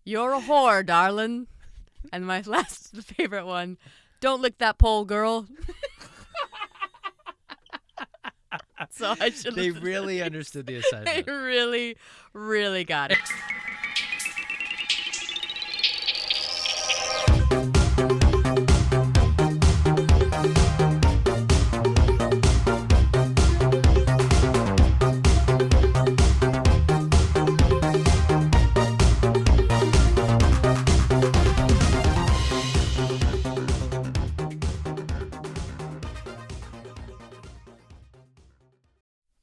You're a whore, darling. And my last favorite one, don't lick that pole, girl. So I should. They really understood the assignment. They really, really got it.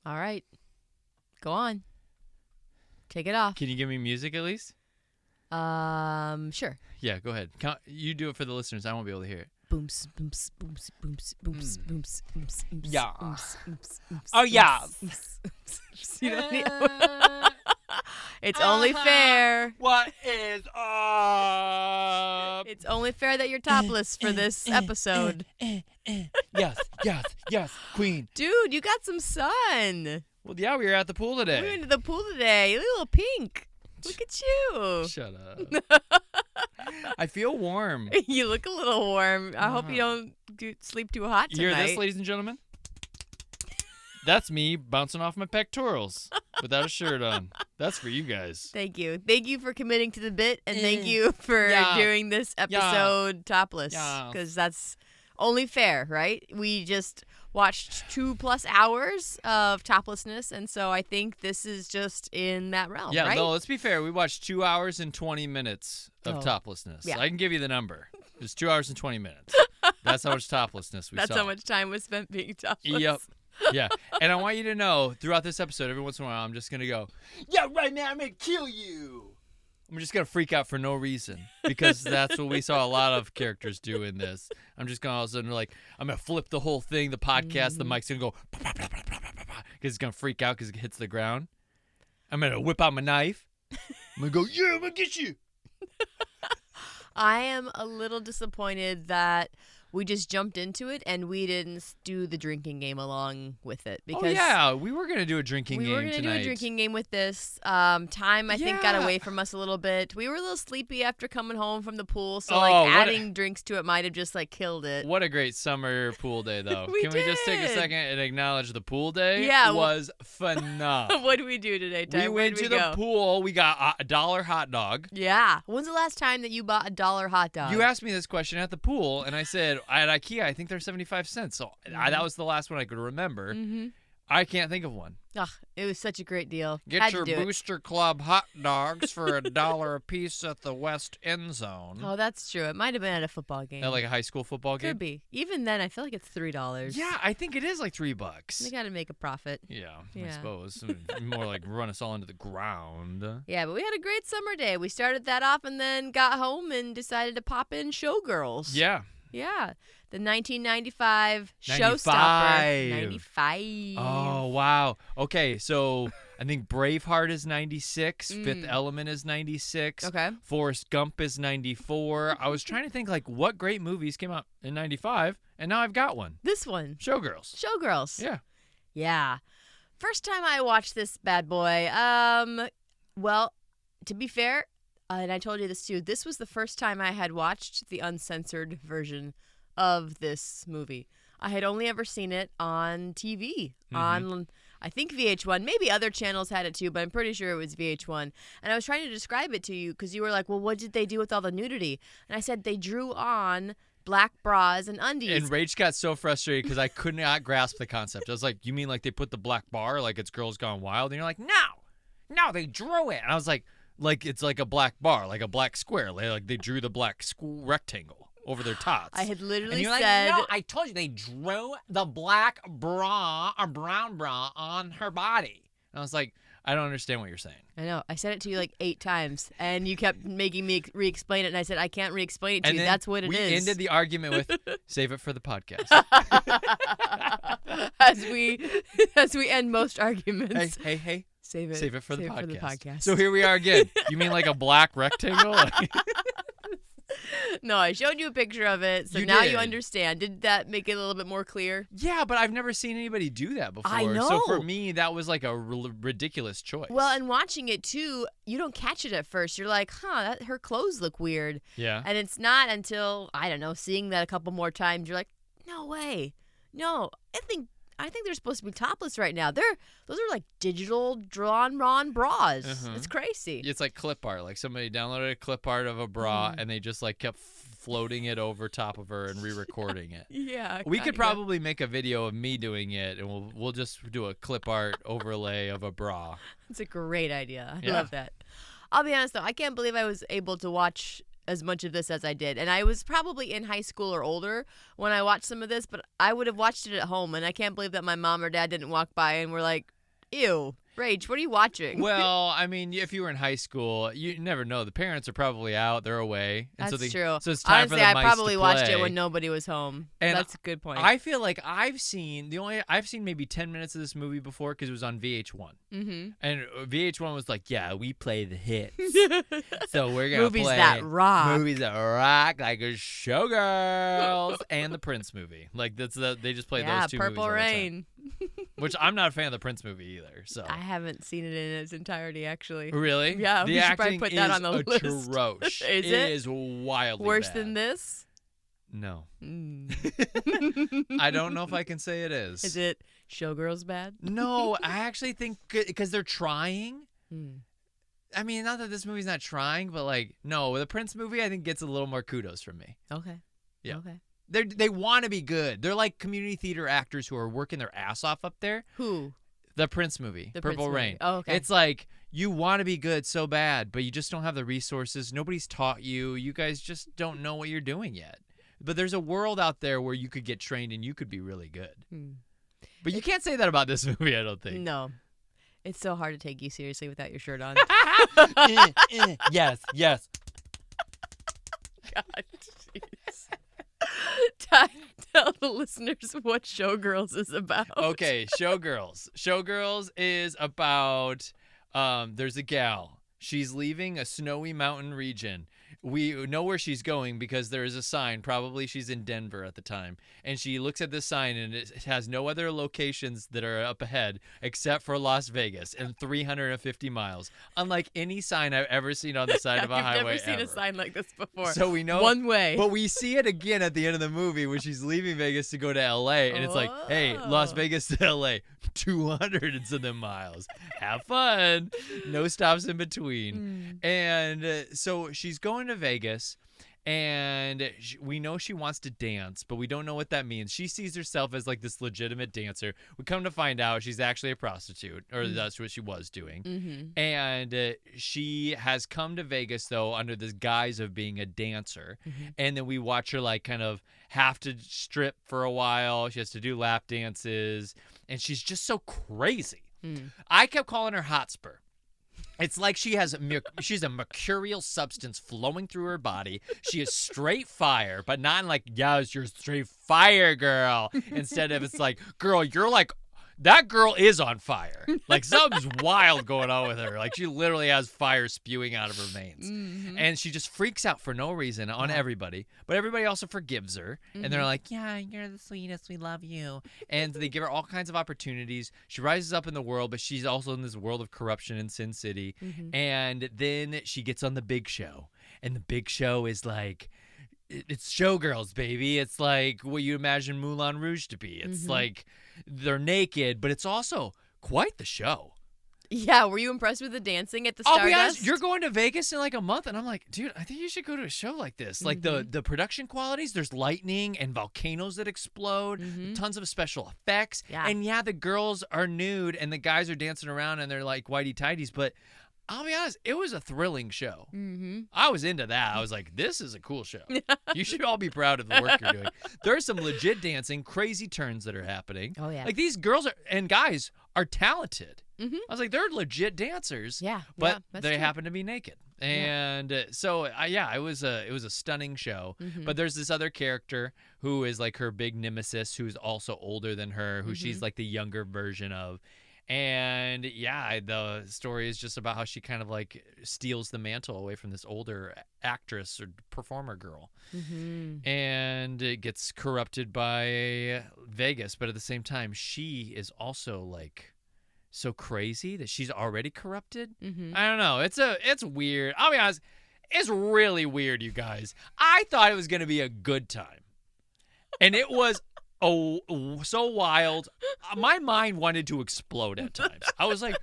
All right. Go on. Take it off. Can you give me music at least? Sure. Yeah, go ahead. You do it for the listeners. I won't be able to hear it. Booms, booms, booms, booms, booms, booms, booms, booms. Yeah. Oh yeah. You don't need. It's only fair. What is up? It's only fair that you're topless for this episode. Yes, queen. Dude, you got some sun. Well, yeah, we were at the pool today. We went to the pool today. You look a little pink. Look at you. Shut up. I feel warm. You look a little warm. I hope you don't sleep too hot tonight. You hear this, ladies and gentlemen? That's me bouncing off my pectorals without a shirt on. That's for you guys. Thank you. Thank you for committing to the bit, and thank you for doing this episode topless, because that's only fair, right? We just watched 2+ hours of toplessness, and so I think this is just in that realm, right? No, let's be fair. We watched 2 hours and 20 minutes of toplessness. Yeah. I can give you the number. It was 2 hours and 20 minutes. That's how much toplessness we saw. That's how much time was spent being topless. Yep. Yeah. And I want you to know, throughout this episode, every once in a while, I'm just going to go, yeah, right now, I'm going to kill you. I'm just going to freak out for no reason, because that's what we saw a lot of characters do in this. I'm just going to all of a sudden, like, I'm going to flip the whole thing, the podcast, the mic's going to go, because it's going to freak out because it hits the ground. I'm going to whip out my knife. I'm going to go, yeah, I'm going to get you. I am a little disappointed that we just jumped into it and we didn't do the drinking game along with it. Because we were going to do a drinking game tonight. We were going to do a drinking game with this. Time, I think, got away from us a little bit. We were a little sleepy after coming home from the pool, so adding drinks to it might have just killed it. What a great summer pool day, though. Can we just take a second and acknowledge the pool day? Yeah. Was phenomenal. What did we do today, Ty? We went to the pool. We got a $1 hot dog. Yeah. When's the last time that you bought a $1 hot dog? You asked me this question at the pool, and I said, at IKEA, I think they're 75 cents. So that was the last one I could remember. Mm-hmm. I can't think of one. Ugh, it was such a great deal. Get your Booster Club hot dogs for $1 a piece at the West End Zone. Oh, that's true. It might have been at a football game. At like a high school football game? Could be. Even then, I feel like it's $3. Yeah, I think it is like $3. They got to make a profit. Yeah, I suppose. More like run us all into the ground. Yeah, but we had a great summer day. We started that off and then got home and decided to pop in Showgirls. Yeah. Yeah. The 1995 showstopper. 95. Oh, wow. Okay, so I think Braveheart is 96. Fifth Element is 96. Okay. Forrest Gump is 94. I was trying to think, like, what great movies came out in 95, and now I've got one. This one. Showgirls. Showgirls. Yeah. Yeah. First time I watched this bad boy, well, to be fair, and I told you this too, this was the first time I had watched the uncensored version of this movie. I had only ever seen it on TV, on, I think, VH1. Maybe other channels had it too, but I'm pretty sure it was VH1. And I was trying to describe it to you because you were like, well, what did they do with all the nudity? And I said they drew on black bras and undies. And Rach got so frustrated because I could not grasp the concept. I was like, you mean like they put the black bar, like it's Girls Gone Wild? And you're like, no, they drew it. And I was like it's like a black bar, like a black square. Like they drew the black rectangle over their tots. I had literally said, like, no, I told you they drew the black bra or brown bra on her body. And I was like, I don't understand what you're saying. I know. I said it to you like 8 times, and you kept making me re-explain it, and I said, I can't re-explain it to you. That's what it is. We ended the argument with, save it for the podcast. as we end most arguments. Hey. Save it for the podcast. For the podcast. So here we are again. You mean like a black rectangle? No, I showed you a picture of it, so You now did. you understand. Did that make it a little bit more clear? Yeah, but I've never seen anybody do that before. I So for know. me, that was like a ridiculous choice. Well, and watching it too, you don't catch it at first. You're like, her clothes look weird. yeah. And it's not until, I don't know, seeing that a couple more times, you're like, no way. No, I think they're supposed to be topless right now. Those are like digital drawn bras. Uh-huh. It's crazy. It's like clip art. Like somebody downloaded a clip art of a bra and they just like kept floating it over top of her and re-recording it. Yeah. We could kinda. probably make a video of me doing it, and we'll just do a clip art overlay of a bra. It's a great idea. I Yeah. love that. I'll be honest though, I can't believe I was able to watch as much of this as I did. And I was probably in high school or older when I watched some of this, but I would have watched it at home, and I can't believe that my mom or dad didn't walk by and were like, ew, Rach, what are you watching? Well, I mean, if you were in high school, you never know. The parents are probably out; they're away, and That's so true. So it's time Honestly, for the I mice probably to watched it play. when nobody was home. And That's a good point. I feel like I've seen maybe 10 minutes of this movie before because it was on VH1, Mm-hmm. and VH1 was like, "Yeah, we play the hits, so we're gonna Movies play that rock. movies that rock, like Showgirls and the Prince movie. Like they just play Yeah, those two Purple movies all the time. Rain. Which I'm not a fan of the Prince movie either. So I haven't seen it in its entirety, actually. really, Yeah, the we should probably acting put that is on the list. atrocious. Is It it? is wildly Worse bad. than this? No, Mm. I don't know if I can say it is. Is it Showgirls bad? No, I actually think because they're trying. Mm. I mean, not that this movie's not trying, but like, no, the Prince movie I think gets a little more kudos from me. Okay. Yeah. Okay. They want to be good. They're like community theater actors who are working their ass off up there. Who? The Prince movie, The Purple Prince Rain. movie. Oh, okay. It's like you want to be good so bad, but you just don't have the resources. Nobody's taught you. You guys just don't know what you're doing yet. But there's a world out there where you could get trained and you could be really good. Hmm. But you can't say that about this movie, I don't think. No. It's so hard to take you seriously without your shirt on. Yes, yes. God, jeez. Ty, tell the listeners what Showgirls is about. Okay, Showgirls. Showgirls is about there's a gal. She's leaving a snowy mountain region. We know where she's going because there is a sign. Probably she's in Denver at the time. And she looks at this sign and it has no other locations that are up ahead except for Las Vegas and 350 miles. Unlike any sign I've ever seen on the side of a You've highway never seen ever. a sign like this before. So we know One way. But we see it again at the end of the movie when she's leaving Vegas to go to LA. And it's like, hey, Las Oh. Vegas to LA, 200 and some miles. Have fun. No stops in between. And so she's going to Vegas. And we know she wants to dance, but we don't know what that means. She sees herself as like this legitimate dancer. We come to find out she's actually a prostitute, or that's what she was doing. Mm-hmm. And she has come to Vegas, though, under this guise of being a dancer. Mhm. And then we watch her like kind of have to strip for a while. She has to do lap dances. And she's just so crazy. Mm. I kept calling her Hotspur. It's like she's a mercurial substance flowing through her body. She is straight fire, but not in like, yes, you're straight fire, girl. Instead of it's like, girl, you're like, that girl is on fire. Like something's wild going on with her. Like she literally has fire spewing out of her veins. Mm-hmm. And she just freaks out for no reason on everybody. But everybody also forgives her. And they're like, yeah, you're the sweetest. We love you. And they give her all kinds of opportunities. She rises up in the world, but she's also in this world of corruption in Sin City. Mhm. And then she gets on the big show. And the big show is like, it's Showgirls, baby. It's like what you imagine Moulin Rouge to be. It's like they're naked, but it's also quite the show. Yeah, were you impressed with the dancing at the I'll Stardust? be honest, you're going to Vegas in like a month, and I'm like, dude, I think you should go to a show like this. Like the production qualities, there's lightning and volcanoes that explode, tons of special effects. Yeah. And yeah, the girls are nude and the guys are dancing around and they're like whitey tighties, but I'll be honest, it was a thrilling show. Mm-hmm. I was into that. I was like, this is a cool show. You should all be proud of the work you're doing. There's some legit dancing, crazy turns that are happening. Oh, yeah. Like these girls and guys are talented. Mhm. I was like, they're legit dancers. Yeah, But yeah, that's they true. happen to be naked. And so, it was a stunning show. Mhm. But there's this other character who is like her big nemesis, who's also older than her, who she's like the younger version of. And yeah, the story is just about how she kind of like steals the mantle away from this older actress or performer girl. Mm-hmm. And it gets corrupted by Vegas. But at the same time, she is also like so crazy that she's already corrupted. Mm-hmm. I don't know. It's weird. I'll be honest. It's really weird, you guys. I thought it was going to be a good time. And it was so wild. My mind wanted to explode at times. I was like,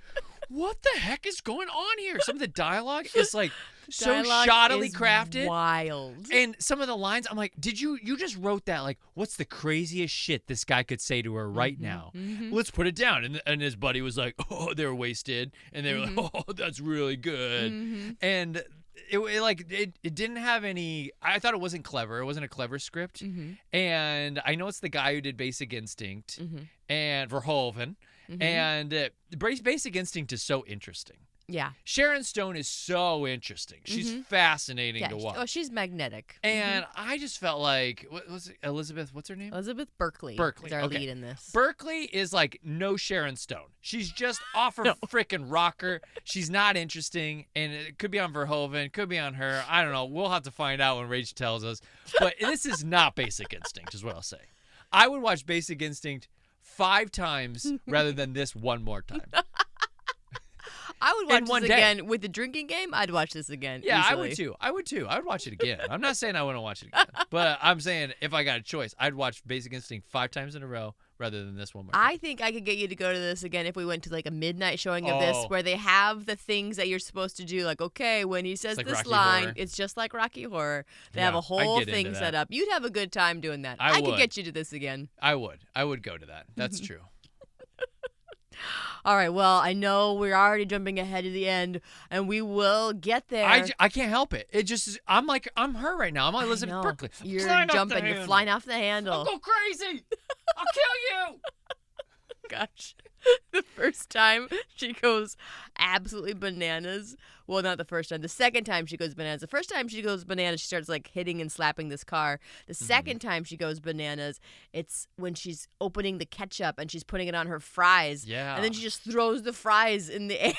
what the heck is going on here? Some of the dialogue is like so shoddily crafted. Wild. And some of the lines, I'm like, you just wrote that, like, what's the craziest shit this guy could say to her right now? Mm-hmm. Let's put it down. And his buddy was like, oh, they're wasted. And they were like, oh, that's really good. Mm-hmm. And it didn't have any. I thought it wasn't clever. It wasn't a clever script. Mm-hmm. And I know it's the guy who did Basic Instinct and Verhoeven. Mm-hmm. And Basic Instinct is so interesting. Yeah. Sharon Stone is so interesting. She's fascinating to watch. Oh, she's magnetic. And I just felt like, what was it, Elizabeth? What's her name? Elizabeth Berkley. Berkley, is our okay. lead in this. Berkley is like no Sharon Stone. She's just off her freaking rocker. She's not interesting, and it could be on Verhoeven, could be on her. I don't know. We'll have to find out when Rach tells us. But this is not Basic Instinct, is what I'll say. I would watch Basic Instinct 5 times rather than this one more time. I would watch one this day. again with the drinking game. I'd watch this again. Yeah, easily. I would too. I would watch it again. I'm not saying I wouldn't watch it again, but I'm saying if I got a choice, I'd watch Basic Instinct 5 times in a row rather than this one more time. I think I could get you to go to this again if we went to like a midnight showing of this, Oh. where they have the things that you're supposed to do. Like, okay, when he says like this Rocky line, Horror. it's just like Rocky Horror. They Yeah, have a I'd whole get thing into set that. up. You'd have a good time doing that. I could would. get you to this again. I would go to that. That's true. All right. Well, I know we're already jumping ahead to the end, and we will get there. I can't help it. It just I'm her right now. I'm like I Elizabeth know. Berkley. You're Flying off the jumping. You're handle. flying off the I'll handle. go crazy. I'll kill you. Gosh. The first time she goes absolutely bananas. Well, not the first time. The second time she goes bananas. The first time she goes bananas, she starts like hitting and slapping this car. The second time she goes bananas, it's when she's opening the ketchup and she's putting it on her fries. Yeah. And then she just throws the fries in the air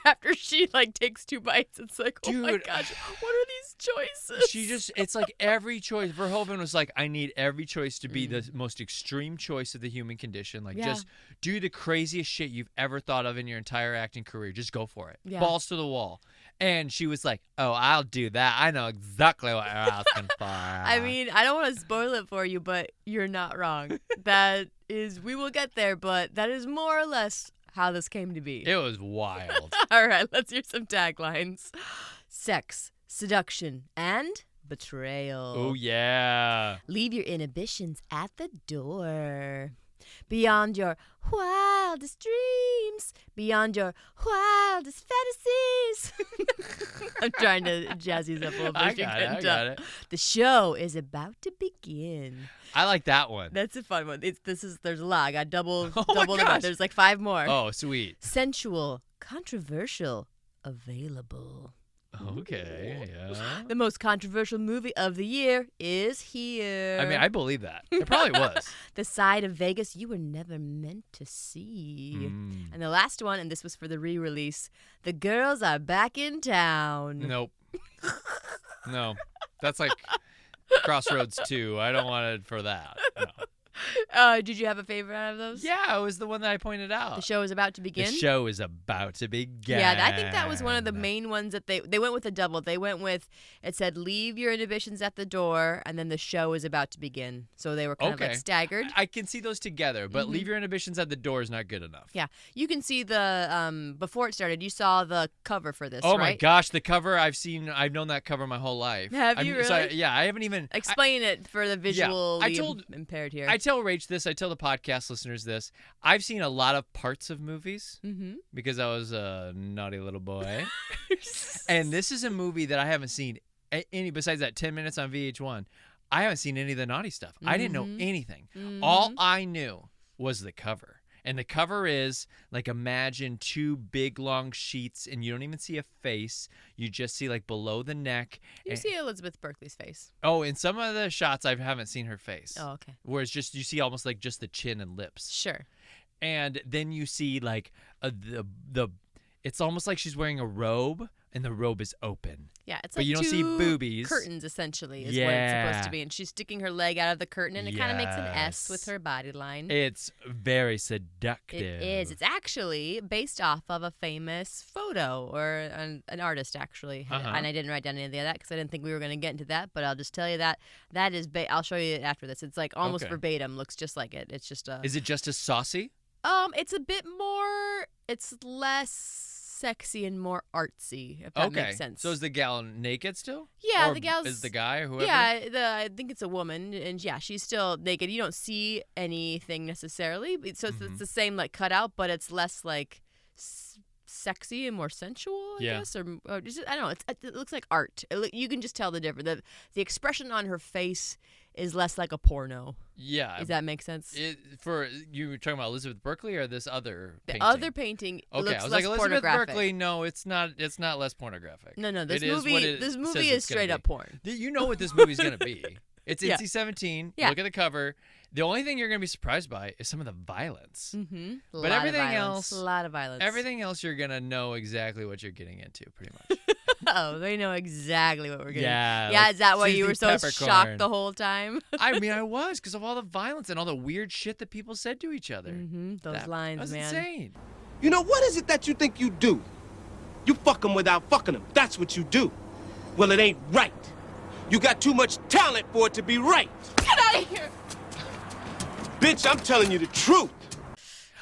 after she like takes 2 bites. It's like, oh my Dude. gosh, what are these choices? It's like every choice. Verhoeven was like, I need every choice to be the most extreme choice of the human condition. Like, Yeah. just do the craziest shit you've ever thought of in your entire acting career. Just go for it. Yeah. Balls to the wall. And she was like, oh, I'll do that. I know exactly what you're asking for. I mean, I don't want to spoil it for you, but you're not wrong. That is, we will get there, but that is more or less how this came to be. It was wild. All right, let's hear some taglines. Sex, seduction, and betrayal. Oh, yeah. Leave your inhibitions at the door. Beyond your wildest dreams, beyond your wildest fantasies. I'm trying to jazz these up a little bit. I if you got couldn't it. tell. The show is about to begin. I like that one. That's a fun one. There's a lot. I got double Oh my the amount. gosh. There's like 5 more. Oh, sweet. Sensual, controversial, available. Okay, yeah. The most controversial movie of the year is here. I mean, I believe that. It probably was. The side of Vegas you were never meant to see. Mm. And the last one, and this was for the re-release, The Girls Are Back in Town. Nope. No. That's like Crossroads 2. I don't want it for that. No. Did you have a favorite out of those? Yeah, it was the one that I pointed out. The show is about to begin? The show is about to begin. Yeah, I think that was one of the main ones that they went with a double. They went with, it said, leave your inhibitions at the door, and then the show is about to begin. So they were kind of like staggered. I can see those together, but leave your inhibitions at the door is not good enough. Yeah. You can see the, before it started, you saw the cover for this, Oh right? my gosh, the cover I've known that cover my whole life. Have you really? I haven't even. Explain it for the visually impaired here. I tell Rach this, I tell the podcast listeners this. I've seen a lot of parts of movies because I was a naughty little boy. And this is a movie that I haven't seen any, besides that 10 minutes on VH1. I haven't seen any of the naughty stuff. I didn't know anything. All I knew was the cover. And the cover is, like, imagine 2 big, long sheets, and you don't even see a face. You just see, like, below the neck. You see Elizabeth Berkley's face. Oh, in some of the shots, I haven't seen her face. Oh, okay. Where it's just, you see almost, like, just the chin and lips. Sure. and then you see like the it's almost like she's wearing a robe, and the robe is open. Yeah, it's but like you don't see two boobies. curtains, essentially, is what it's supposed to be. And she's sticking her leg out of the curtain, and it kind of makes an S with her body line. It's very seductive. It is. It's actually based off of a famous photo or an artist, actually. And I didn't write down any of that because I didn't think we were going to get into that. But I'll just tell you that is. I'll show you it after this. It's like almost verbatim. Looks just like it. It's just a. Is it just as saucy? It's a bit more. It's less sexy and more artsy, if that makes sense. So is the gal naked still? Yeah, or the gal's is the guy or whoever? Yeah, I think it's a woman, and yeah, she's still naked. You don't see anything necessarily, so it's the same like cutout, but it's less like sexy and more sensual, I guess, or just, I don't know. It looks like art. You can just tell the difference. The expression on her face is less like a porno. Yeah. Does that make sense? For you were talking about Elizabeth Berkley or this other painting? The other painting looks I was less like, Elizabeth pornographic. Berkley, no, it's not less pornographic. No, this it movie is straight up porn. You know what this movie's going to be. It's Yeah. NC-17. Yeah. Look at the cover. The only thing you're going to be surprised by is some of the violence. Mm-hmm. But everything else, a lot of violence. Everything else, you're going to know exactly what you're getting into, pretty much. Oh, they know exactly what we're getting. Yeah. Yeah, like is that why you were seasoned so peppercorn. shocked the whole time? I mean, I was, because of all the violence and all the weird shit that people said to each other. Mm-hmm. Those lines, was man. Insane. You know, what is it that you think you do? You fuck them without fucking them. That's what you do. Well, it ain't right. You got too much talent for it to be right. Get out of here! Bitch, I'm telling you the truth.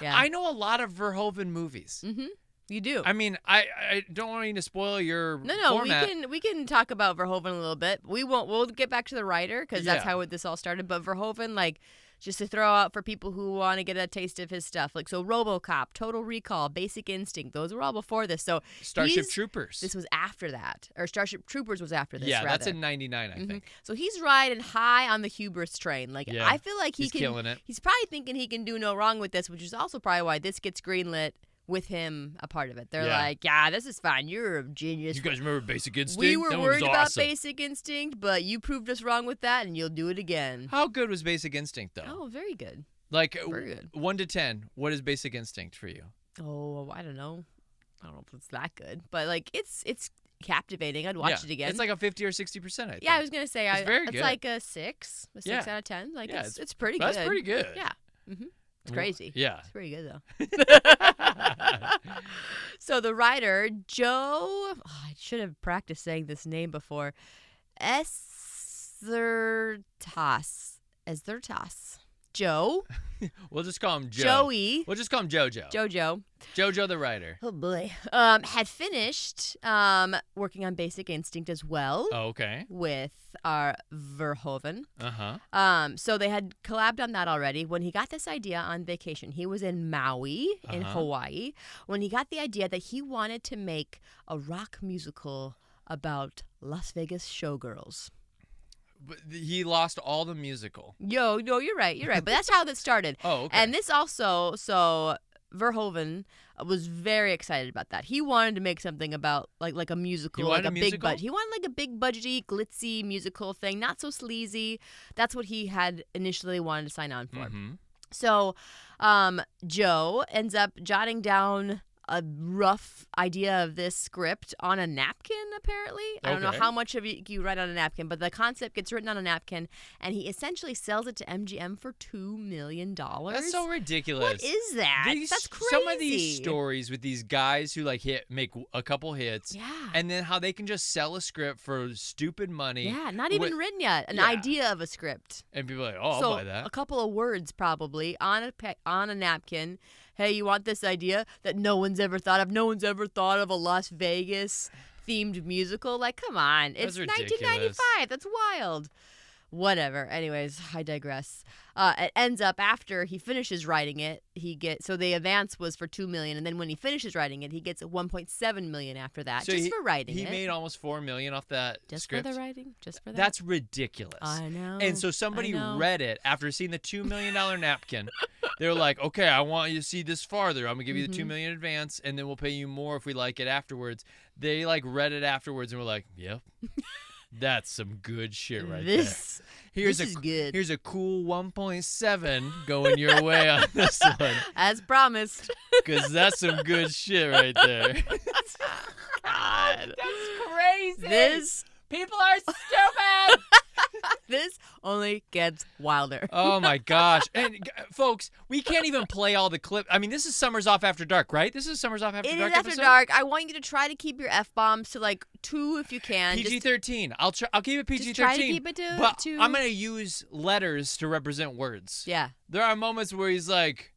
Yeah. I know a lot of Verhoeven movies. Mm-hmm. You do. I mean, I don't want you to spoil your format. we can talk about Verhoeven a little bit. We'll get back to the writer because that's how this all started. But Verhoeven, like, just to throw out for people who want to get a taste of his stuff, like RoboCop, Total Recall, Basic Instinct, those were all before this. So Starship Troopers. This was after that, or Starship Troopers was after this. Yeah, that's rather. in '99, I think. So he's riding high on the hubris train. Like, I feel like he's killing it. He's probably thinking he can do no wrong with this, which is also probably why this gets greenlit with him a part of it. They're like, yeah, this is fine. You're a genius. You guys remember Basic Instinct? We were That one worried was about awesome. Basic Instinct, but you proved us wrong with that, and you'll do it again. How good was Basic Instinct, though? Oh, very good. Like, Very good. 1 to 10, what is Basic Instinct for you? Oh, I don't know. I don't know if it's that good, but like it's captivating. I'd watch it again. It's like a 50 or 60%, I think. Yeah, I was gonna say It's very good. It's like a 6 out of 10. Like it's pretty good. That's pretty good. Yeah. It's crazy. Yeah. It's pretty good though. So the writer, Joe, I should have practiced saying this name before. Ezertas. Joe. We'll just call him Joe. Joey. We'll just call him Jojo. Jojo the writer. Oh boy. Had finished working on Basic Instinct as well. Oh, okay. With our Verhoeven. Uh-huh. So they had collabed on that already. When he got this idea on vacation, he was in Maui in Hawaii. When he got the idea that he wanted to make a rock musical about Las Vegas showgirls. But he lost all the musical. No, you're right. But that's how that started. Oh, okay. And this also, so Verhoeven was very excited about that. He wanted to make something about like a musical, like a big budget. He wanted like a big budgety, glitzy musical thing, not so sleazy. That's what he had initially wanted to sign on for. Mm-hmm. So, Joe ends up jotting down a rough idea of this script on a napkin, apparently. I don't know how much of it you write on a napkin, but the concept gets written on a napkin, and he essentially sells it to MGM for $2 million. That's so ridiculous. What is that? That's crazy. Some of these stories with these guys who like make a couple hits, and then how they can just sell a script for stupid money. Yeah, not even written yet. An idea of a script. And people are like, oh, I'll buy that. A couple of words probably on a napkin. Hey, you want this idea that no one's ever thought of? No one's ever thought of a Las Vegas themed musical? Like, come on. It's 1995. That's wild. Whatever. Anyways, I digress. It ends up after he finishes writing it, so the advance was for $2 million, and then when he finishes writing it, he gets $1.7 million after that, so for writing it. He made almost $4 million off that script. Just for the writing? Just for that? That's ridiculous. I know. And so somebody read it after seeing the $2 million napkin. They're like, okay, I want you to see this farther. I'm gonna give you the $2 million advance, and then we'll pay you more if we like it afterwards. They like read it afterwards and were like, yep. That's some good shit right there. Here's This is good. Here's a cool 1.7 going your way on this one, As promised. because that's some good shit right there. God. That's crazy. This People are stupid. this only gets wilder. Oh my gosh. And folks, we can't even play all the clips. I mean, this is Summers Off After Dark, right? This is Summers Off After It Dark is after episode? dark. I want you to try to keep your F-bombs to like 2 if you can. Just PG-13. I'll keep it PG-13. try to keep it to but 2. I'm going to use letters to represent words. Yeah. There are moments where he's like,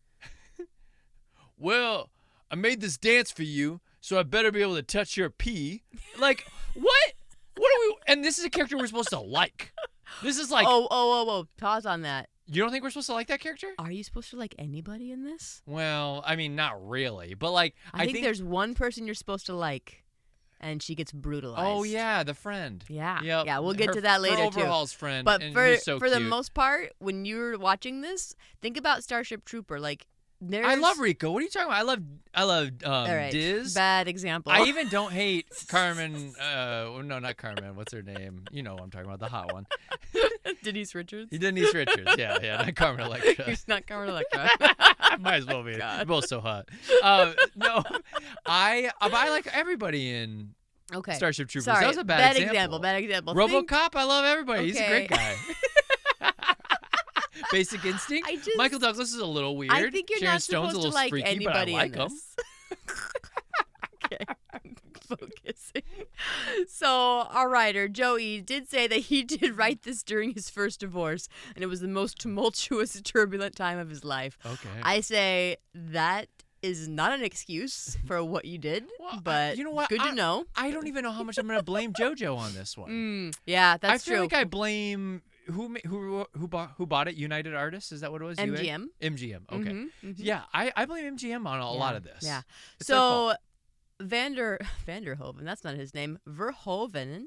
well, I made this dance for you, so I better be able to touch your pee. Like, what? What are we? And this is a character we're supposed to like. This is like, Oh. Pause on that. you don't think we're supposed to like that character? Are you supposed to like anybody in this? Well, I mean, not really, but like, I think there's one person you're supposed to like, and she gets brutalized. Oh yeah, the friend. Yeah. Yep. Yeah, we'll get to that later, her too. overall's friend. But and for he's so the cute. most part, when you're watching this, think about Starship Trooper. Like, there's... I love Rico. What are you talking about? I love All right. Diz. Bad example. I even don't hate Carmen. No, not Carmen. What's her name? You know what I'm talking about, the hot one. Denise Richards. Denise Richards. Yeah, not Carmen Electra. He's not Carmen Electra. Might as well be. God. They're both so hot. No, I like everybody in Okay. Starship Troopers. Sorry. That was a bad example. Bad example. RoboCop. I love everybody. He's a great Okay. guy. Basic Instinct. I just- Michael Douglas is a little weird. I think you're Sharon not Stone's supposed a to little like freaky, anybody but I like in him. this. Okay, I'm focusing. So, our writer, Joey, did say that he did write this during his first divorce, and it was the most tumultuous, turbulent time of his life. Okay. I say that is not an excuse for what you did, Well, but you know what? good to know. I don't even know how much I'm going to blame JoJo on this one. Yeah, that's I feel true. like I blame who bought it. United Artists, is that what it was? UA? MGM. MGM. Okay. Mhm. Yeah, I blame MGM on a lot of this. Yeah. It's their So fault. Vanderhoeven, that's not his name. Verhoeven.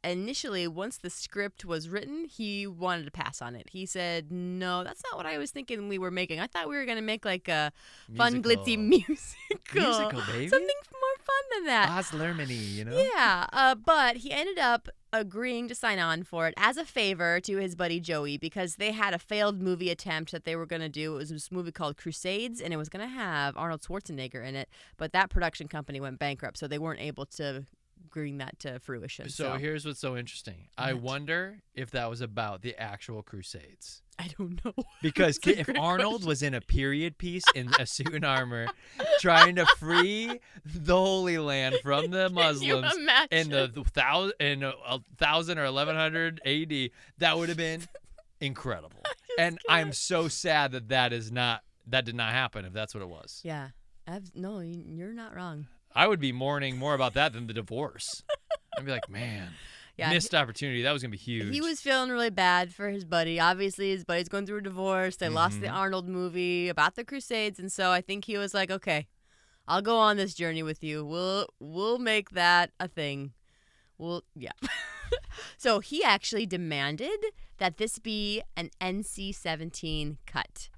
Initially, once the script was written, he wanted to pass on it. He said, "No, that's not what I was thinking we were making. I thought we were gonna make like a fun, glitzy musical, Musical, baby. something more fun than that." Baz Luhrmann-y, you know. Yeah, but he ended up agreeing to sign on for it as a favor to his buddy Joey because they had a failed movie attempt that they were going to do. It was this movie called Crusades, and it was going to have Arnold Schwarzenegger in it, but that production company went bankrupt, so they weren't able to bring that to fruition. So here's what's so interesting. I wonder if that was about the actual Crusades. I don't know. Because That's a if great Arnold question. was in a period piece in a suit and armor trying to free the Holy Land from the Muslims in the 1000 or 1100 AD, that would have been incredible. And I'm so sad that that did not happen if that's what it was. Yeah. No, you're not wrong. I would be mourning more about that than the divorce. I'd be like, man, Yeah, missed opportunity. That was going to be huge. He was feeling really bad for his buddy. Obviously, his buddy's going through a divorce. They lost the Arnold movie about the Crusades, and so I think he was like, "Okay, I'll go on this journey with you. We'll make that a thing. Yeah." So he actually demanded that this be an NC-17 cut.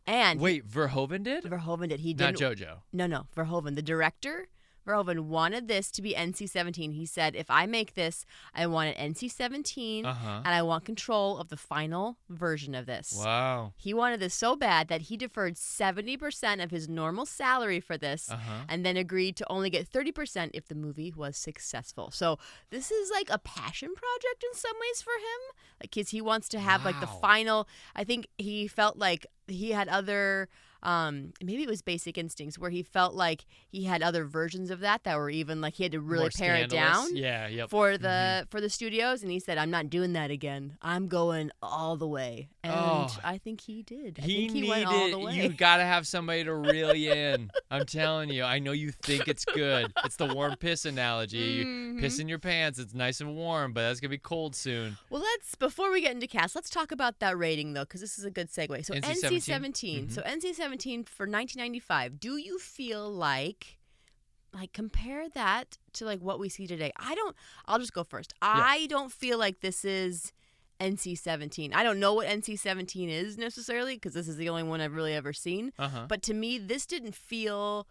And Wait, Verhoeven did? Verhoeven did. He Not didn't. JoJo. No, Verhoeven, the director. Verhoeven wanted this to be NC-17. He said, if I make this, I want it NC-17, and I want control of the final version of this. Wow. He wanted this so bad that he deferred 70% of his normal salary for this and then agreed to only get 30% if the movie was successful. So this is like a passion project in some ways for him. Like, 'cause he wants to have like the Wow. final, I think he felt like he had other... maybe it was Basic Instincts where he felt like he had other versions of that were even like he had to really More pare it scandalous. down Yeah, yep. for the studios, and he said, "I'm not doing that again. I'm going all the way." And I think he did. I think he went all the way. You got to have somebody to reel you in. I'm telling you. I know you think it's good. It's the warm piss analogy. You piss in your pants. It's nice and warm, but that's going to be cold soon. Well, before we get into cast, let's talk about that rating though, because this is a good segue. So NC-17. So NC-17 for 1995. Do you feel like compare that to like what we see today? I'll just go first. I don't feel like this is NC-17. I don't know what NC-17 is necessarily because this is the only one I've really ever seen. But to me, this didn't feel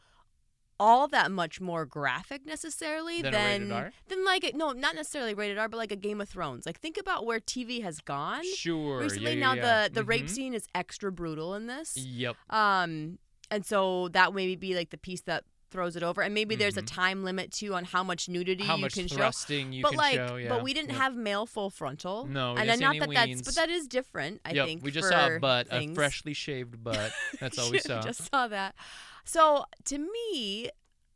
all that much more graphic necessarily Than a rated R? than like no, not necessarily rated R, but like a Game of Thrones. Like think about where TV has gone Sure. recently. Yeah, Now the rape scene is extra brutal in this. Yep. And so that maybe be like the piece that throws it over, and maybe there's a time limit too on how much nudity How you much can show. thrusting you But can like, show. Yeah. but we didn't have male full frontal. No, we and didn't see not any that weens. but that is different. I think. We just for saw a butt, things. a freshly shaved butt. That's all we saw. Just saw that. So to me,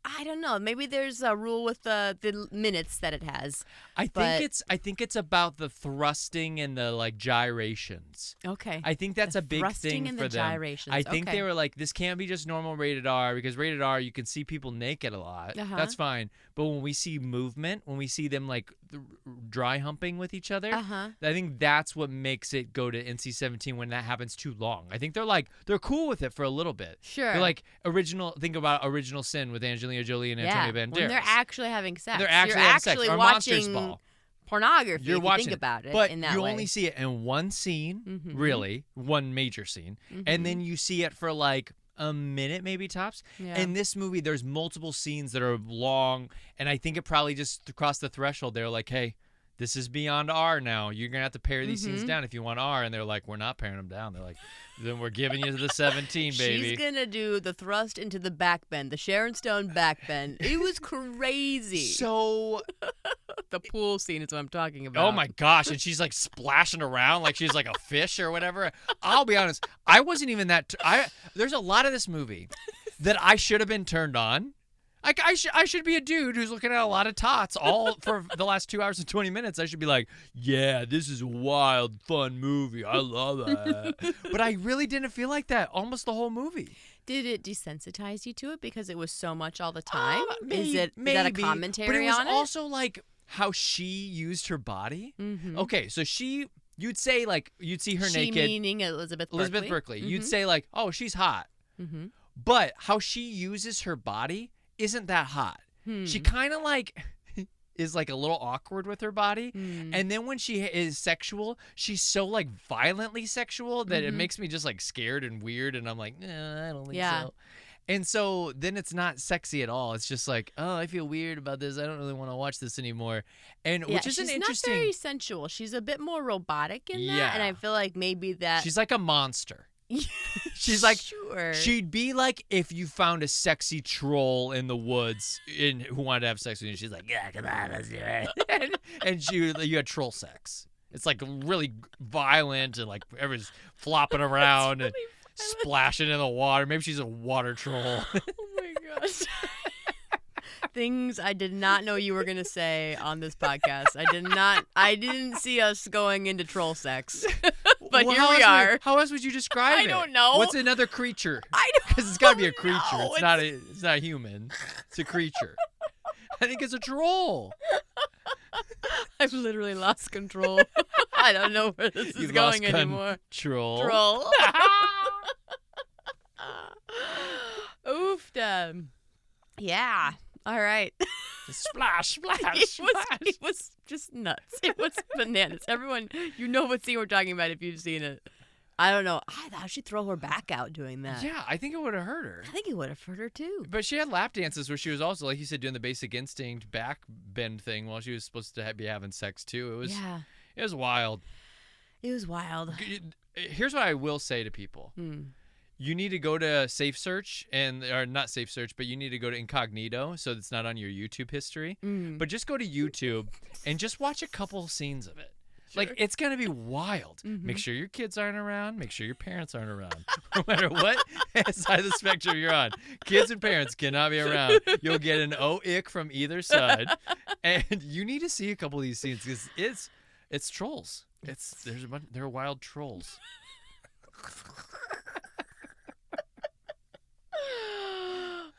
I don't know. Maybe there's a rule with the minutes that it has. I think it's about the thrusting and the like gyrations. Okay. I think that's The a big thrusting thing and for the them. gyrations. I think Okay. they were like, this can't be just normal rated R, because rated R you can see people naked a lot. Uh-huh. That's fine. But when we see movement, when we see them like dry humping with each other, Uh-huh. I think that's what makes it go to NC-17 when that happens too long. I think they're cool with it for a little bit. Sure. They're like think about Original Sin with Angelina Jolie and Antonio Banderas. When they're actually having sex. They're actually You're having sex. actually Or watching Monsters Ball. pornography. You're if watching you think about it but in that you way. only see it in one scene, Mhm. really, one major scene, and then you see it for like a minute, maybe tops. Yeah. In this movie, there's multiple scenes that are long, and I think it probably just crossed the threshold. They're like, hey, this is beyond R now. You're going to have to pare these scenes down if you want R. And they're like, we're not paring them down. They're like, then we're giving you the 17, baby. She's gonna do the thrust into the back bend, the Sharon Stone back bend. It was crazy. So, the pool scene is what I'm talking about. oh my gosh. And she's like splashing around like she's like a fish or whatever. I'll be honest. I wasn't even that. There's a lot of this movie that I should have been turned on. Like I should be a dude who's looking at a lot of tots all for the last 2 hours and 20 minutes. I should be like, yeah, this is a wild, fun movie. I love that. But I really didn't feel like that almost the whole movie. Did it desensitize you to it because it was so much all the time? Maybe, is that a commentary but it was on also like how she used her body. Mhm. Okay, so you'd say like you'd see her She naked. meaning Elizabeth Berkley. You'd say like, oh, she's hot. Mm-hmm. But how she uses her body isn't that hot. She kind of like is like a little awkward with her body. And then when she is sexual, she's so like violently sexual that it makes me just like scared and weird. And I'm like, I don't think so. And so then it's not sexy at all. It's just like, oh, I feel weird about this. I don't really want to watch this anymore. And which is an interesting. She's not very sensual. She's a bit more robotic in that. Yeah. And I feel like maybe that. She's like a monster. She's like, sure. she'd be like if you found a sexy troll in the woods who wanted to have sex with you. She's like, yeah, come on, let's do it. and you had troll sex. It's like really violent and like everyone's flopping around and splashing in the water. Maybe she's a water troll. Oh my gosh. Things I did not know you were going to say on this podcast. I didn't see us going into troll sex. But Well, here we are. How else would you describe it? I don't know. What's another creature? I don't Because it's got to be a creature. know. It's not a human. It's a creature. I think it's a troll. I've literally lost control. I don't know where this is You've going lost anymore. Troll. Troll. Oofda. Yeah. All right. Splash, splash, It was just nuts. It was bananas. Everyone, you know what scene we're talking about if you've seen it. I don't know. I thought she'd throw her back out doing that. Yeah, I think it would have hurt her. I think it would have hurt her too. But she had lap dances where she was also, like you said, doing the Basic Instinct back bend thing while she was supposed to be having sex too. It was wild. It was wild. Here's what I will say to people. You need to go to Safe Search or not Safe Search, but you need to go to Incognito so it's not on your YouTube history. But just go to YouTube and just watch a couple scenes of it. Sure. Like, it's going to be wild. Make sure your kids aren't around. Make sure your parents aren't around. No matter what side of the spectrum you're on. Kids and parents cannot be around. You'll get an ick from either side. And you need to see a couple of these scenes because it's trolls. They're wild trolls.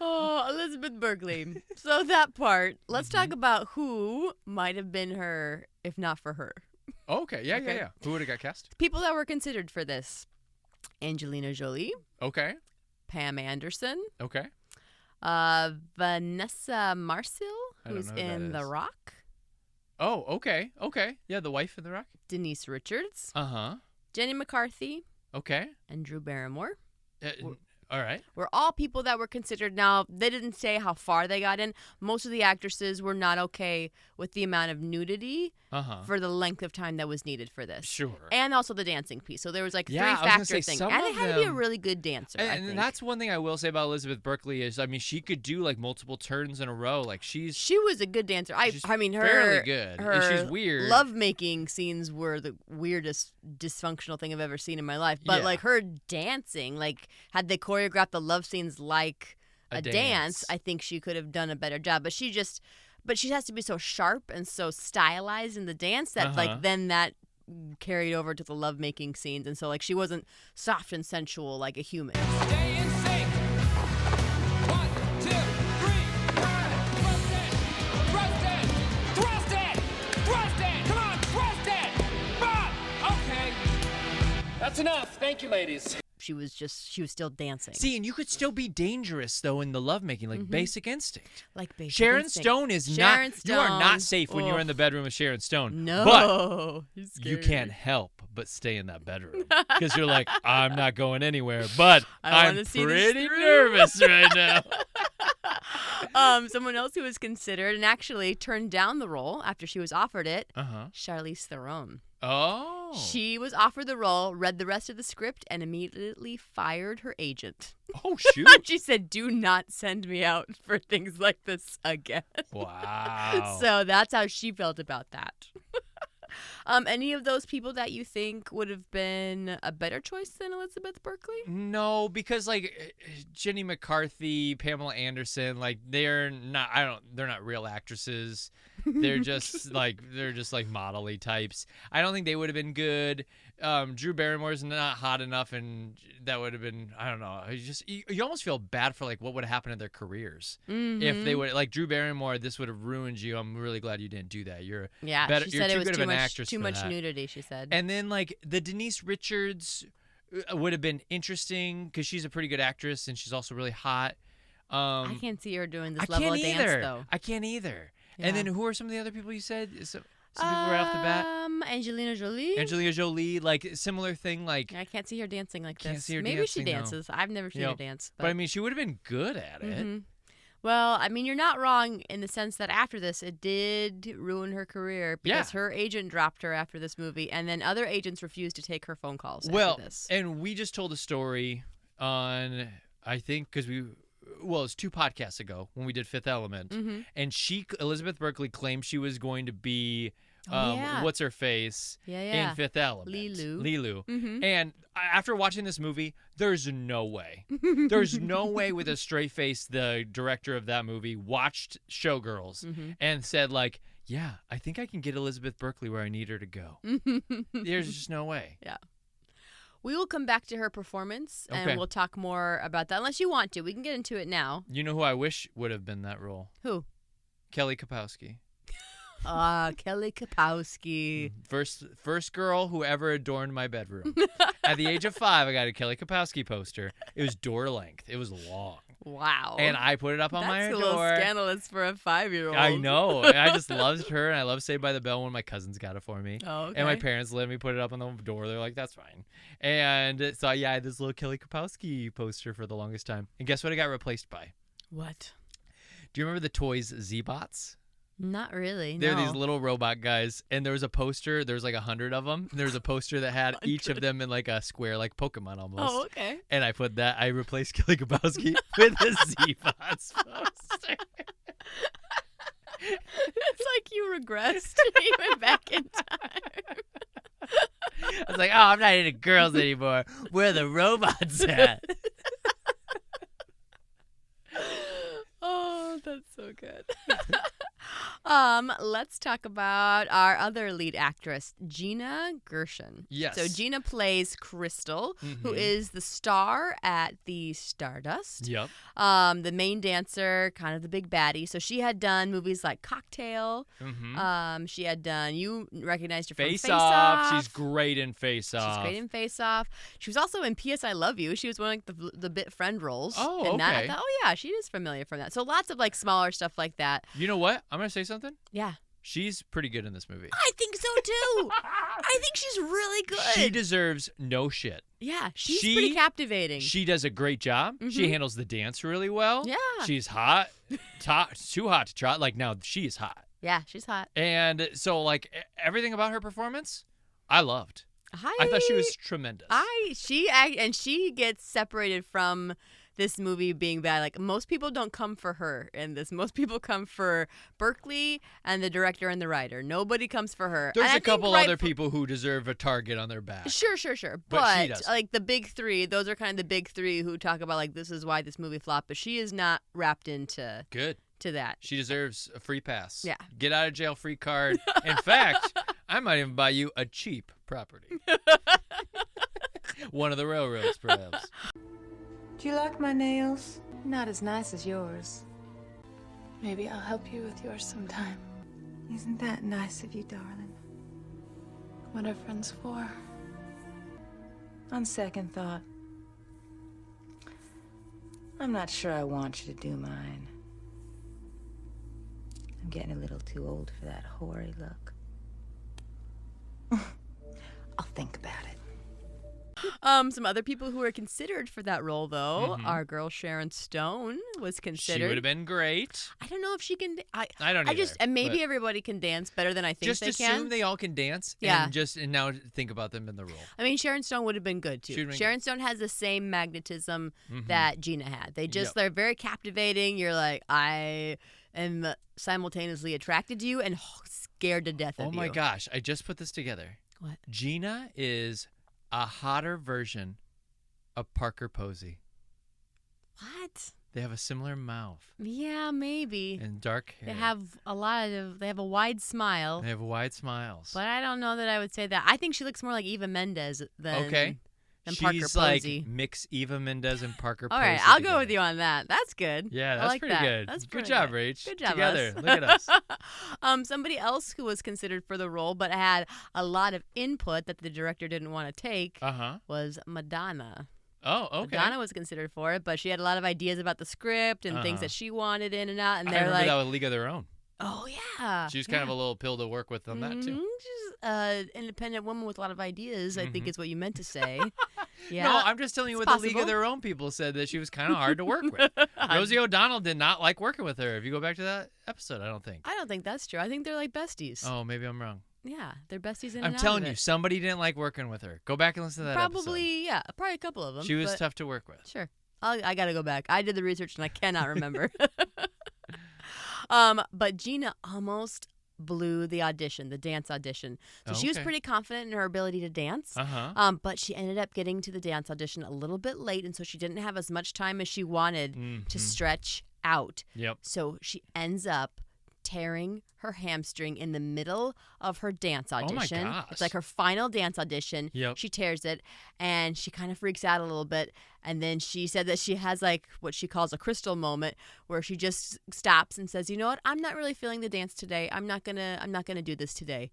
Oh, Elizabeth Berkley. So that part, let's talk about who might have been her if not for her. Okay, yeah. Who would have got cast? People that were considered for this. Angelina Jolie. Okay. Pam Anderson. Okay. Vanessa Marcil, who's know who that in The is. Rock. Oh, okay. Yeah, the wife in The Rock. Denise Richards. Uh-huh. Jenny McCarthy. Okay. And Drew Barrymore. All right. were all people that were considered. Now, they didn't say how far they got in. Most of the actresses were not okay with the amount of nudity for the length of time that was needed for this. Sure. And also the dancing piece. So there was like Yeah, three I was gonna factor say, things. some And it of had to be a them- really good dancer, I And think. that's one thing I will say about Elizabeth Berkley is, I mean, she could do like multiple turns in a row. Like She was a good dancer. she's I mean, her fairly good. Her And she's weird. lovemaking scenes were the weirdest dysfunctional thing I've ever seen in my life. But Yeah. like her dancing, like had they choreographed the love scenes like a dance, I think she could have done a better job. But she has to be so sharp and so stylized in the dance that like then that carried over to the lovemaking scenes, and so like she wasn't soft and sensual like a human. Stay in sync. 1, 2, 3, thrust it, thrust it, thrust it. Come on, thrust it. Bob. Okay. That's enough. Thank you, ladies. She was still dancing. See, and you could still be dangerous though in the lovemaking, like Basic Instinct. Like Basic Sharon Instinct. Stone is Sharon not. You are Stone. not safe when you're Ugh. in the bedroom with Sharon Stone. No, But he's you scary. can't help but stay in that bedroom because you're like, I'm not going anywhere, but I I'm wanna see this pretty through. nervous right now. Someone else who was considered and actually turned down the role after she was offered it, Charlize Theron. Oh. She was offered the role, read the rest of the script, and immediately fired her agent. Oh shoot. She said, "Do not send me out for things like this again." Wow. So that's how she felt about that. Any of those people that you think would have been a better choice than Elizabeth Berkley? No, because like Jenny McCarthy, Pamela Anderson, like they're not real actresses. They're just like model-y types. I don't think they would have been good. Drew Barrymore's not hot enough, and that would have been, I don't know. You almost feel bad for like what would have happened to their careers if they would, like Drew Barrymore. This would have ruined you. I'm really glad you didn't do that. You're better. She You're said too it was good too of an much actress too for much that. nudity. She said. And then like the Denise Richards would have been interesting because she's a pretty good actress and she's also really hot. I can't see her doing this I level can't of either. dance though. I can't either. Yeah. And then who are some of the other people you said? Some people right off the bat. Angelina Jolie. Angelina Jolie, like similar thing, like. I can't see her dancing like Can't this. see her Maybe she dancing, no. dances. I've never seen You know, her dance. But I mean, she would have been good at it. Mhm. Well, I mean, you're not wrong in the sense that after this, it did ruin her career because her agent dropped her after this movie, and then other agents refused to take her phone calls after this. And we just told a story on, I think, because it's 2 podcasts ago when we did Fifth Element, and Elizabeth Berkley claimed she was going to be, what's her face, in Fifth Element, Lilu. And after watching this movie, there's no way, with a straight face, the director of that movie watched Showgirls and said like, yeah, I think I can get Elizabeth Berkley where I need her to go. There's just no way. Yeah. We will come back to her performance, Okay. and we'll talk more about that. Unless you want to. We can get into it now. You know who I wish would have been that role? Who? Kelly Kapowski. Kelly Kapowski. First girl who ever adorned my bedroom. At the age of 5, I got a Kelly Kapowski poster. It was door length. It was long. Wow. And I put it up on my That's a door. little scandalous for a 5-year-old. I know. And I just loved her, and I love Saved by the Bell when my cousins got it for me. Oh, okay. And my parents let me put it up on the door. They're like, that's fine. And so, yeah, I had this little Kelly Kapowski poster for the longest time. And guess what it got replaced by? What? Do you remember the toys Z-Bots? Not really. They're no. these little robot guys, and there was a poster. There was like 100 of them. And there was a poster that had each of them in like a square, like Pokemon almost. Oh, okay. And I put that. I replaced Kelly Kapowski with a Z-Bots poster. It's like you regressed. You went back in time. I was like, oh, I'm not into girls anymore. Where are the robots at? Oh, that's so good. Let's talk about our other lead actress, Gina Gershon. Yes. So Gina plays Crystal, who is the star at the Stardust. Yep. The main dancer, kind of the big baddie. So she had done movies like Cocktail. She had done, you recognized her from Face Off. She's great in Face Off. She's great in Face Off. She was also in P.S. I Love You. She was one of like, the bit friend roles. Oh, in that. I okay. thought, oh yeah, she is familiar from that. So lots of like smaller stuff like that. You know what? I'm going to say something. Yeah. She's pretty good in this movie. I think so too. I think she's really good. She deserves no shit. Yeah, she's pretty captivating. She does a great job. She handles the dance really well. Yeah. She's hot. Too hot to try. Like, now she's hot. Yeah, she's hot. And so, like, everything about her performance, I loved. I thought she was tremendous. She gets separated from this movie being bad. Like, most people don't come for her in this. Most people come for Berkeley and the director and the writer. Nobody comes for her. There's and a couple other people who deserve a target on their back. Sure. But she doesn't. Like, the big three, those are kind of the big three who talk about, like, this is why this movie flopped. But she is not wrapped into to that. She deserves a free pass. Yeah. Get out of jail free card. In fact, I might even buy you a cheap property. One of the railroads, perhaps. Do you like my nails? Not as nice as yours. Maybe I'll help you with yours sometime. Isn't that nice of you, darling? What are friends for? On second thought, I'm not sure I want you to do mine. I'm getting a little too old for that hoary look. I'll think about it. Some other people who were considered for that role, though, our girl Sharon Stone was considered. She would have been great. I don't know if she can. I don't either. And maybe everybody can dance better than I think just they assume can. they all can dance. Yeah. And now think about them in the role. I mean, Sharon Stone would have been good too. Sharon Stone has the same magnetism that Gina had. They're very captivating. You're like, I am simultaneously attracted to you and scared to death of you. Oh my gosh! I just put this together. What? Gina is a hotter version of Parker Posey. What? They have a similar mouth. Yeah, maybe. And dark hair. They have a wide smile. They have wide smiles. But I don't know that I would say that. I think she looks more like Eva Mendes than Parker She's Posey. like mix Eva Mendes and Parker All Posey. right, I'll together. go with you on that. That's good. Yeah, I that's like pretty that. good. That's good pretty job, good. Rach. Good job, Together. us. Look at us. Somebody else who was considered for the role but had a lot of input that the director didn't want to take was Madonna. Oh, okay. Madonna was considered for it, but she had a lot of ideas about the script and things that she wanted in and out. And I they're remember like, that with League of Their Own. oh, yeah. She was kind of a little pill to work with on that, too. She's an independent woman with a lot of ideas, I think is what you meant to say. Yeah. No, I'm just telling you It's what the League possible. of Their Own people said, that she was kind of hard to work with. Rosie O'Donnell did not like working with her. If you go back to that episode, I don't think. I don't think that's true. I think they're like besties. Oh, maybe I'm wrong. Yeah, they're besties in I'm and out telling of you, it. somebody didn't like working with her. Go back and listen to that episode. Probably a couple of them. She was but tough to work with. Sure. I got to go back. I did the research and I cannot remember. But Gina almost blew the audition, the dance audition. So she was Okay. pretty confident in her ability to dance. But she ended up getting to the dance audition a little bit late, and so she didn't have as much time as she wanted to stretch out. Yep. So she ends up tearing her hamstring in the middle of her dance audition. gosh. It's like her final dance audition. Yep. She tears it, and she kind of freaks out a little bit. And then she said that she has like what she calls a crystal moment where she just stops and says, "You know what? I'm not really feeling the dance today. I'm not gonna do this today."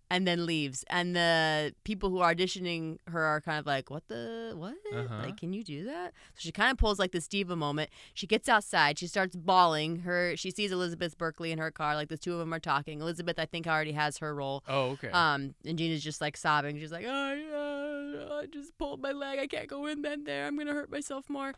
And then leaves. And the people who are auditioning her are kind of like, what? Like, can you do that? So she kind of pulls like this diva moment. She gets outside. She starts bawling. She sees Elizabeth Berkley in her car. Like, the two of them are talking. Elizabeth, I think, already has her role. Oh, okay. And Gina's just like sobbing. She's like, I just pulled my leg. I can't go in there. I'm going to hurt myself more.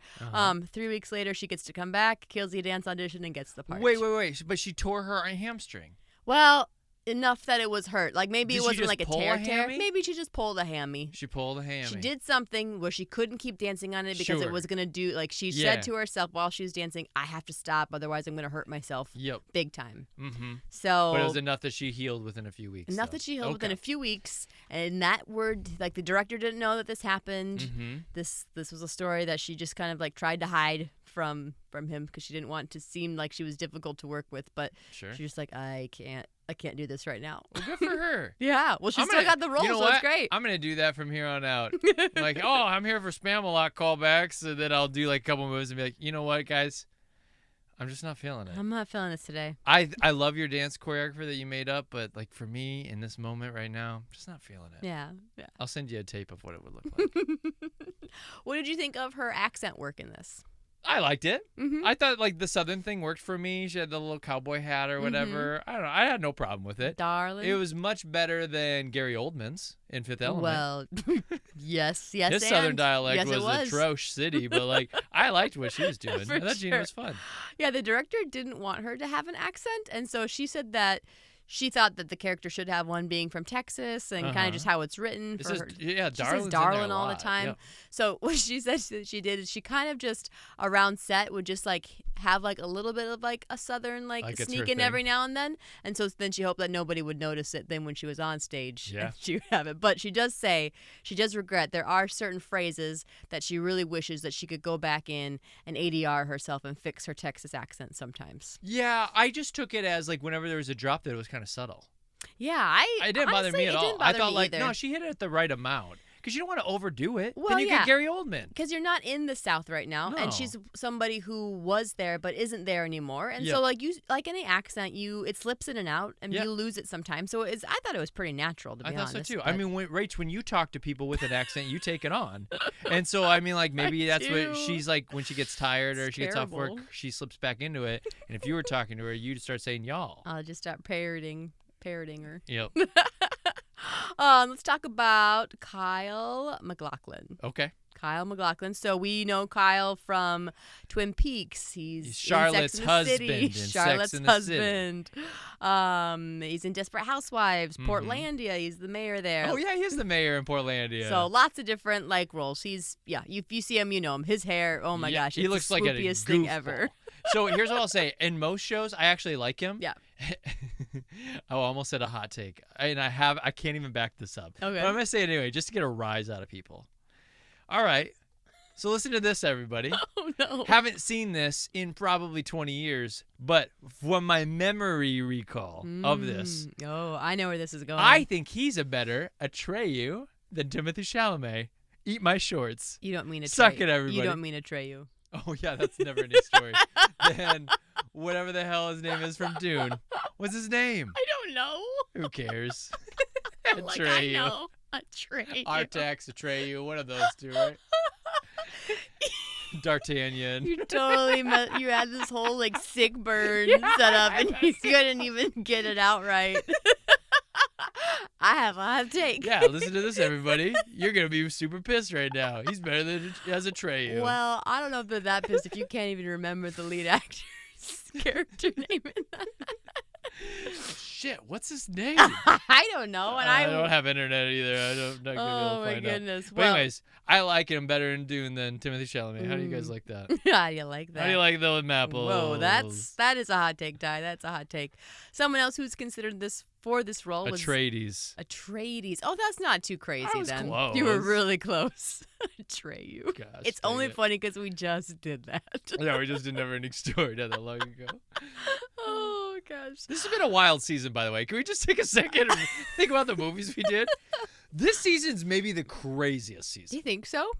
3 weeks later, she gets to come back, kills the dance audition, and gets the part. Wait. But she tore her hamstring. Well, enough that it was hurt. Like, maybe Did it she wasn't just like a pull a tear. hammy? Maybe she just pulled a hammy. She pulled a hammy. She did something where she couldn't keep dancing on it because it Sure. was going to do, like, she Yeah. said to herself while she was dancing, I have to stop, otherwise I'm going to hurt myself Yep. big time. Mm-hmm. So, But it was enough that she healed within a few weeks. enough though. that she healed within Okay. a few weeks. And that word, like, the director didn't know that this happened. Mm-hmm. This was a story that she just kind of, like, tried to hide from him because she didn't want to seem like she was difficult to work with. But Sure. she's just like, I can't do this right now. Well, good for her. Yeah, well, she I'm still gonna- got the role, you know so what? it's great. I'm gonna do that from here on out. Like, oh, I'm here for Spam-A-Lot callbacks, and then I'll do like a couple moves and be like, you know what, guys, I'm just not feeling it. I'm not feeling this today. I love your dance choreography that you made up, but like for me in this moment right now, I'm just not feeling it. Yeah. I'll send you a tape of what it would look like. What did you think of her accent work in this? I liked it. Mm-hmm. I thought like the Southern thing worked for me. She had the little cowboy hat or whatever. I don't know. I had no problem with it. Darling. It was much better than Gary Oldman's in Fifth Element. Well, yes, His Southern dialect yes, it was atrocious city, but like I liked what she was doing. For I thought Gina sure. was fun. Yeah, the director didn't want her to have an accent, and so she said that she thought that the character should have one, being from Texas and kind of just how it's written. It For says, her. yeah, She Darlin's says in there darling a all the lot. time. Yeah. So what she said that she did is she kind of just around set would just like have like a little bit of like a Southern like Like it's sneak her in thing. every now and then. And so then she hoped that nobody would notice it then when she was on stage. Yeah. And she would have it. But she does say she does regret there are certain phrases that she really wishes that she could go back in and ADR herself and fix her Texas accent sometimes. Yeah, I just took it as like whenever there was a drop that it was kind of subtle. Yeah, It didn't bother honestly, me at it all. didn't I bother thought me like, either. no, she hit it at the right amount. Because you don't want to overdo it. Well, then you yeah. get Gary Oldman. Because you're not in the South right now, No. and she's somebody who was there but isn't there anymore, and Yep. so like you, like any accent, it slips in and out, and Yep. you lose it sometimes. So I thought it was pretty natural to be I thought honest. so too. but- I mean, Rach, when you talk to people with an accent, you take it on. And so, I mean, like maybe that's do. what she's like when she gets tired or It's she gets off work, terrible. she slips back into it. And if you were talking to her, you'd start saying y'all. I'll just start parroting her. Yep. Let's talk about Kyle MacLachlan. Okay. Kyle MacLachlan. So we know Kyle from Twin Peaks. He's in Charlotte's Sex and the husband City. in Sex Charlotte's and the City. husband. He's in Desperate Housewives. Portlandia. He's the mayor there. Oh yeah, he is the mayor in Portlandia. So lots of different like roles. He's if you see him, you know him. His hair, oh my Yeah, gosh, he it's looks the like a spookiest thing ever. goofball. So here's what I'll say: in most shows, I actually like him. Yeah. I almost said a hot take, and I can't even back this up. Okay. But I'm gonna say it anyway, just to get a rise out of people. All right. So listen to this, everybody. Oh no. Haven't seen this in probably 20 years, but from my memory recall of this, Oh, I know where this is going. I think he's a better Atreyu than Timothy Chalamet. Eat my shorts. You don't mean a Suck Trey. it, everybody. You don't mean a Treyu. Oh yeah, that's never any story. Then whatever the hell his name is from Dune. What's his name? I don't know. Who cares? Like I know. A Treyu. Artax, Atreyu, one of those two, right? D'Artagnan. You totally you had this whole like sick burn set up and you couldn't even get it out right. I have a hot take. Yeah, listen to this, everybody. You're gonna be super pissed right now. He's better than as Atreyu. Well, I don't know if they're that pissed if you can't even remember the lead actor's character name in that. Shit, what's his name? I don't know, and I don't have internet either. I'm not gonna be able Oh to my find out. goodness. But Well, anyways, I like him better in Dune than Timothy Chalamet. How do you guys like that? how do you like that? How do you like those apples? Whoa, that is a hot take, Ty. That's a hot take. Someone else who's considered this for this role was Atreides. Atreides. Oh, that's not too crazy I was then. close. You were really close. Atreyu. Gosh, It's dang only it. funny because we just did that. Yeah, we just did a never-ending story not that long ago. Oh gosh. This has been a wild season, by the way. Can we just take a second and think about the movies we did? This season's maybe the craziest Do season. you think so?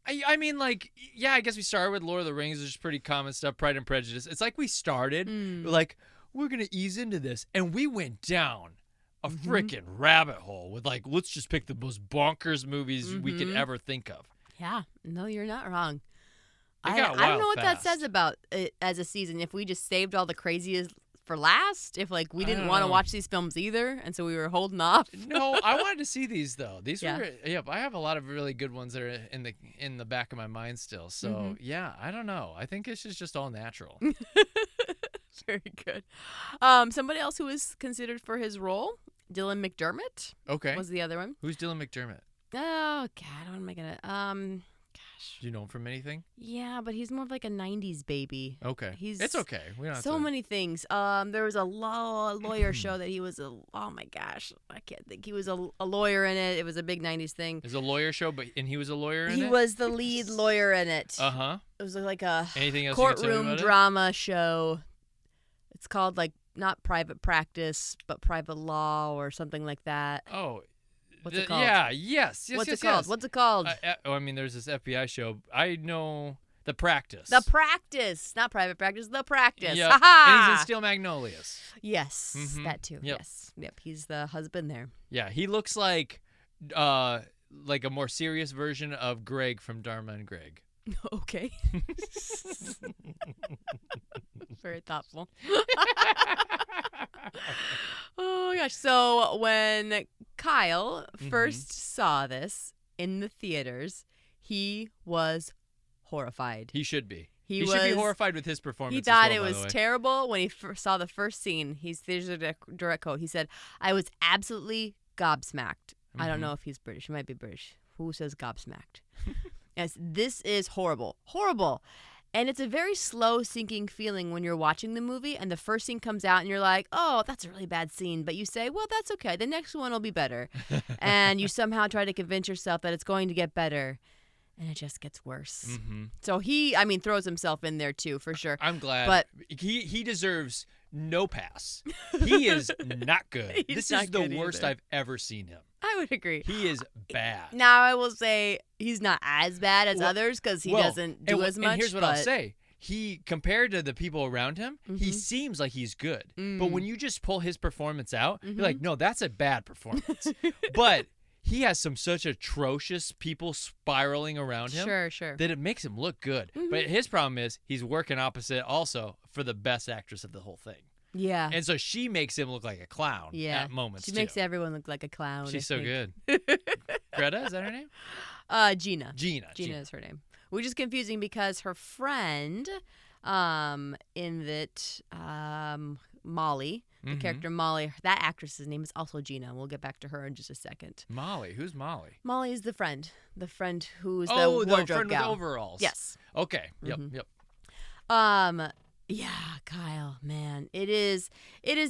I mean, like, yeah, I guess we started with Lord of the Rings, which is pretty common stuff, Pride and Prejudice. It's like we started, like, we're going to ease into this, and we went down a freaking rabbit hole with, like, let's just pick the most bonkers movies we could ever think of. Yeah. No, you're not wrong. It I got don't wild know what that fast. says about it as a season. If we just saved all the craziest for last, if like we didn't don't want to know. watch these films either, and so we were holding off. No, I wanted to see these though. These Yeah. were I have a lot of really good ones that are in the back of my mind still. So yeah, I don't know. I think it's just all natural. Very good. Somebody else who was considered for his role, Dylan McDermott, Okay. was the other one. Who's Dylan McDermott? Oh God, what am I gonna? Gosh. Do you know him from anything? Yeah, but he's more of like a '90s baby. Okay. He's It's okay. We don't have So to. many things. There was a lawyer show that he was a. Oh my gosh, I can't think. He was a lawyer in it. It was a big '90s thing. It's a lawyer show, and he was a lawyer in it? He was the lead lawyer in it. Uh-huh. It was like a Anything else you can tell me courtroom about it? drama show. It's called like not Private Practice, but Private Law or something like that. Oh. What's it called? Yeah, yes. What's yes, it called? yes. What's it called? I mean, there's this FBI show. I know The Practice. The Practice, not Private Practice. The Practice. Yep. Ha-ha! And he's in Steel Magnolias. Yes, Mhm. that too. Yep. Yep. He's the husband there. Yeah, he looks like a more serious version of Greg from Dharma and Greg. Okay. Very thoughtful. Oh, gosh. So when Kyle first saw this in the theaters, he was horrified. He should be. He should be was- horrified with his performance. He thought as well, it by was the way. terrible when he saw the first scene. There's a direct quote. He said, "I was absolutely gobsmacked." I don't know if he's British. He might be British. Who says gobsmacked? Yes, this is horrible. Horrible. And it's a very slow sinking feeling when you're watching the movie and the first scene comes out and you're like, oh, that's a really bad scene. But you say, well, that's okay. The next one will be better. And you somehow try to convince yourself that it's going to get better. And it just gets worse. Mm-hmm. So he, throws himself in there too, for sure. I'm glad. But he deserves no pass. He is not good. He's This not is the good worst either. I've ever seen him. I would agree. He is bad. Now, I will say he's not as bad as others because he doesn't do as much. And here's what I'll say. He, compared to the people around him, he seems like he's good. But when you just pull his performance out, you're like, no, that's a bad performance. But he has such atrocious people spiraling around him Sure. that it makes him look good. But his problem is he's working opposite also for the best actress of the whole thing. Yeah. And so she makes him look like a clown Yeah. at moments, She too. makes everyone look like a clown. She's I so think. good. Greta, is that her name? Gina. Gina. Gina is her name. Which is confusing because her friend, in that Molly, the character Molly, that actress's name is also Gina. We'll get back to her in just a second. Molly. Who's Molly? Molly is the friend who's the Oh, wardrobe the friend gal. with overalls. Yes. Okay. Yep. Yeah, Kyle, man, it is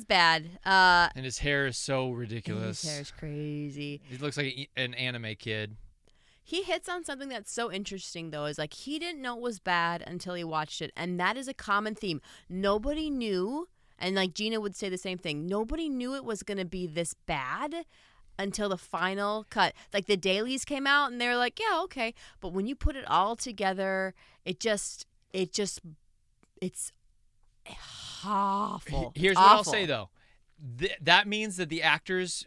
bad. And his hair is so ridiculous. His hair is crazy. He looks like an anime kid. He hits on something that's so interesting, though, is like he didn't know it was bad until he watched it. And that is a common theme. Nobody knew, and like Gina would say the same thing, nobody knew it was going to be this bad until the final cut. Like the dailies came out and they were like, yeah, okay. But when you put it all together, it's awful. Here's what I'll say, though. That means that the actors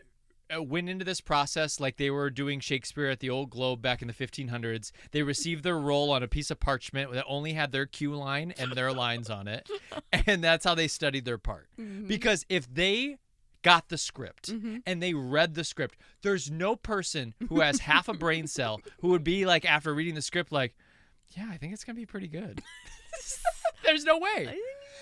went into this process like they were doing Shakespeare at the Old Globe back in the 1500s. They received their role on a piece of parchment that only had their cue line and their lines on it. And that's how they studied their part. Because if they got the script and they read the script, there's no person who has half a brain cell who would be like, after reading the script, like, yeah, I think it's going to be pretty good. There's no way.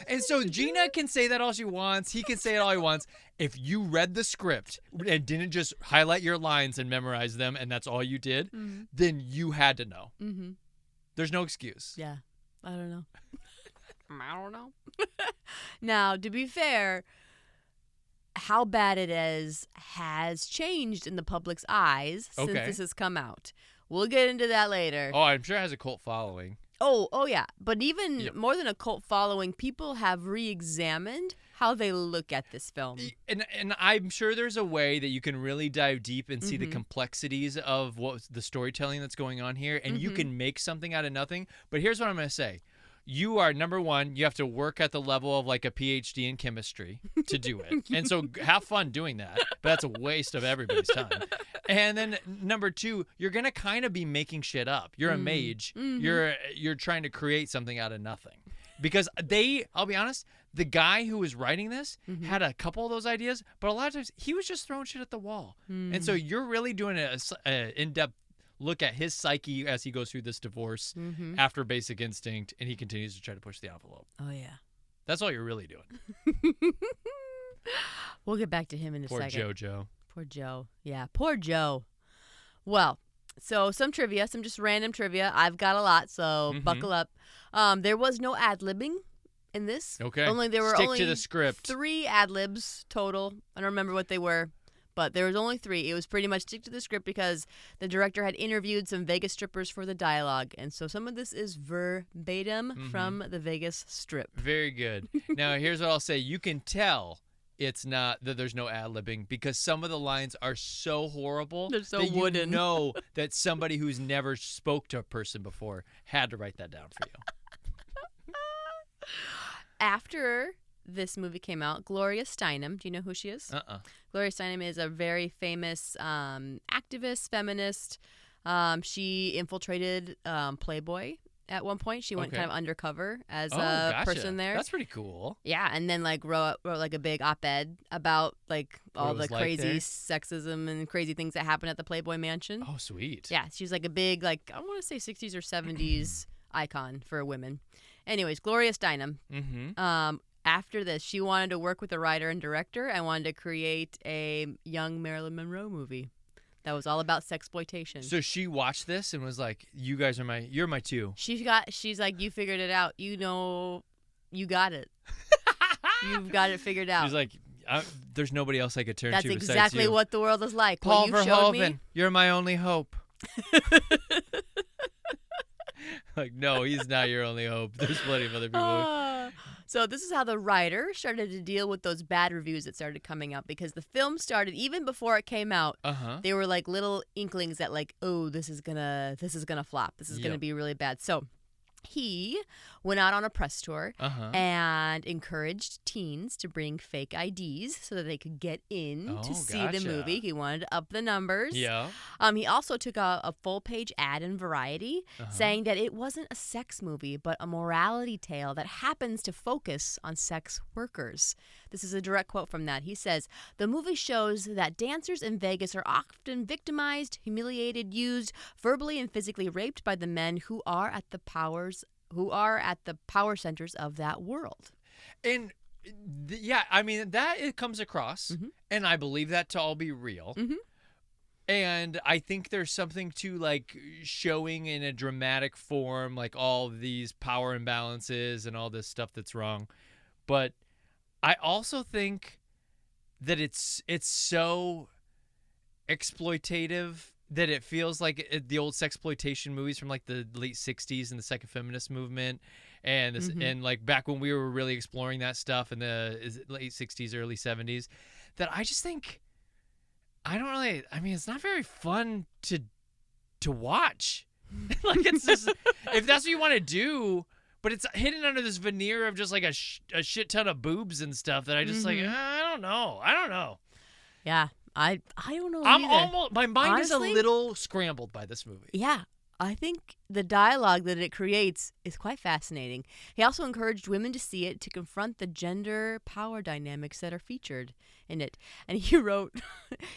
And so Gina can say that all she wants. He can say it all he wants. If you read the script and didn't just highlight your lines and memorize them and that's all you did, then you had to know. There's no excuse. Yeah. I don't know. Now, to be fair, how bad it is has changed in the public's eyes since Okay. this has come out. We'll get into that later. Oh, I'm sure it has a cult following. Oh yeah. But even Yep. more than a cult following, people have re-examined how they look at this film. And I'm sure there's a way that you can really dive deep and see the Mm-hmm. complexities of what the storytelling that's going on here, and you Mm-hmm. can make something out of nothing. But here's what I'm going to say. You are, number one, you have to work at the level of like a PhD in chemistry to do it. And so have fun doing that. But that's a waste of everybody's time. And then number two, you're going to kind of be making shit up. You're a mage. You're trying to create something out of nothing. Because I'll be honest, the guy who was writing this had a couple of those ideas, but a lot of times he was just throwing shit at the wall. And so you're really doing an in-depth look at his psyche as he goes through this divorce after Basic Instinct, and he continues to try to push the envelope. Oh yeah. That's all you're really doing. We'll get back to him in a Poor second. JoJo. Poor Joe. Yeah, poor Joe. Well, so some just random trivia. I've got a lot, so buckle up. There was no ad-libbing in this. Okay. There were Stick only to the script. 3 ad-libs total. I don't remember what they were, but there was only 3. It was pretty much stick to the script because the director had interviewed some Vegas strippers for the dialogue, and so some of this is verbatim from the Vegas Strip. Very good. Now, here's what I'll say. You can tell it's not that there's no ad-libbing because some of the lines are so horrible They're so that wooden. you know that somebody who's never spoke to a person before had to write that down for you. After this movie came out, Gloria Steinem, do you know who she is? Gloria Steinem is a very famous activist, feminist. She infiltrated Playboy at one point. She went Okay. kind of undercover as Oh, a gotcha. person there. That's pretty cool. Yeah, and then like wrote like a big op-ed about like What all it the was like crazy there? sexism and crazy things that happen at the Playboy Mansion. Oh, sweet. Yeah, she's like a big like I want to say 60s or 70s icon for women. Anyways, Gloria Steinem. Mm-hmm. After this, she wanted to work with a writer and director and wanted to create a young Marilyn Monroe movie that was all about sexploitation. So she watched this and was like, you're my two. She's like, you figured it out. You know, you got it. You've got it figured out. She's like, there's nobody else I could turn That's to besides exactly you. what the world is like. Paul What you showed me. Verhoeven, you're my only hope. Like, no, he's not your only hope. There's plenty of other people. So this is how the writer started to deal with those bad reviews that started coming out, because the film started even before it came out. Uh-huh. They were like little inklings that like, oh, this is gonna flop. This is gonna Yep. be really bad. So he went out on a press tour Uh-huh. and encouraged teens to bring fake IDs so that they could get in Oh, to see gotcha. the movie. He wanted to up the numbers. Yeah. He also took a full-page ad in Variety saying that it wasn't a sex movie, but a morality tale that happens to focus on sex workers. This is a direct quote from that. He says, "The movie shows that dancers in Vegas are often victimized, humiliated, used, verbally and physically raped by the men who are at the power centers of that world." And yeah, I mean, that it comes across, Mm-hmm. and I believe that to all be real. Mhm. And I think there's something to like showing in a dramatic form, like all these power imbalances and all this stuff that's wrong. But I also think that it's so exploitative that it feels like the old sexploitation movies from like the late 60s and the second feminist movement and this and like back when we were really exploring that stuff in the late 60s, early 70s, that I just think it's not very fun to watch. Like it's just if that's what you want to do, but it's hidden under this veneer of just like a shit ton of boobs and stuff that I just like I don't know. Yeah, I don't know I'm either. almost my mind Honestly? is a little scrambled by this movie. Yeah, I think the dialogue that it creates is quite fascinating. He also encouraged women to see it to confront the gender power dynamics that are featured in it. And he wrote,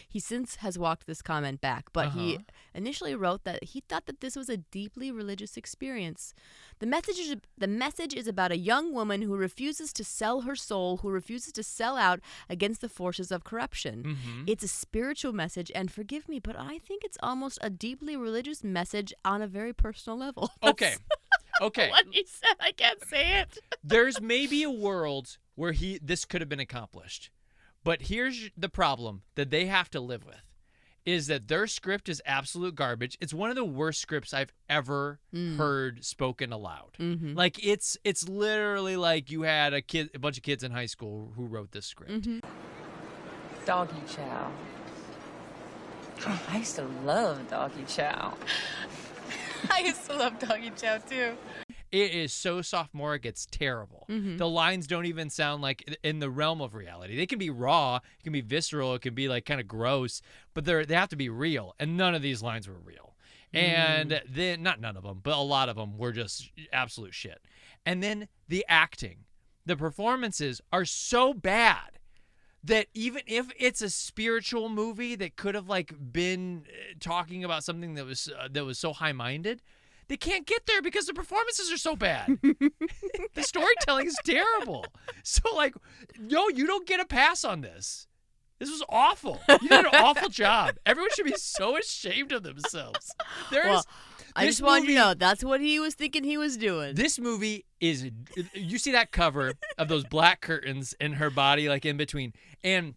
he since has walked this comment back, but he initially wrote that he thought that this was a deeply religious experience. The message is about a young woman who refuses to sell her soul, who refuses to sell out against the forces of corruption. It's a spiritual message, and forgive me, but I think it's almost a deeply religious message on a very personal level. Okay. Okay. What he said, I can't say it. There's maybe a world where this could have been accomplished. But here's the problem that they have to live with is that their script is absolute garbage. It's one of the worst scripts I've ever heard spoken aloud. Like it's literally like you had a bunch of kids in high school who wrote this script. Doggy chow. I used to love doggy chow. I used to love doggy chow too. It is so sophomoric, it's terrible. The lines don't even sound like in the realm of reality. They can be raw, it can be visceral, it can be like kind of gross, but they have to be real. And none of these lines were real. And then, not none of them, but a lot of them were just absolute shit. And then the acting, the performances are so bad that even if it's a spiritual movie that could have like been talking about something that was so high-minded, they can't get there because the performances are so bad. The storytelling is terrible. So like, no, you don't get a pass on this. This was awful. You did an awful job. Everyone should be so ashamed of themselves. I just want you to know that's what he was thinking he was doing. This movie is, you see that cover of those black curtains in her body, like in between. And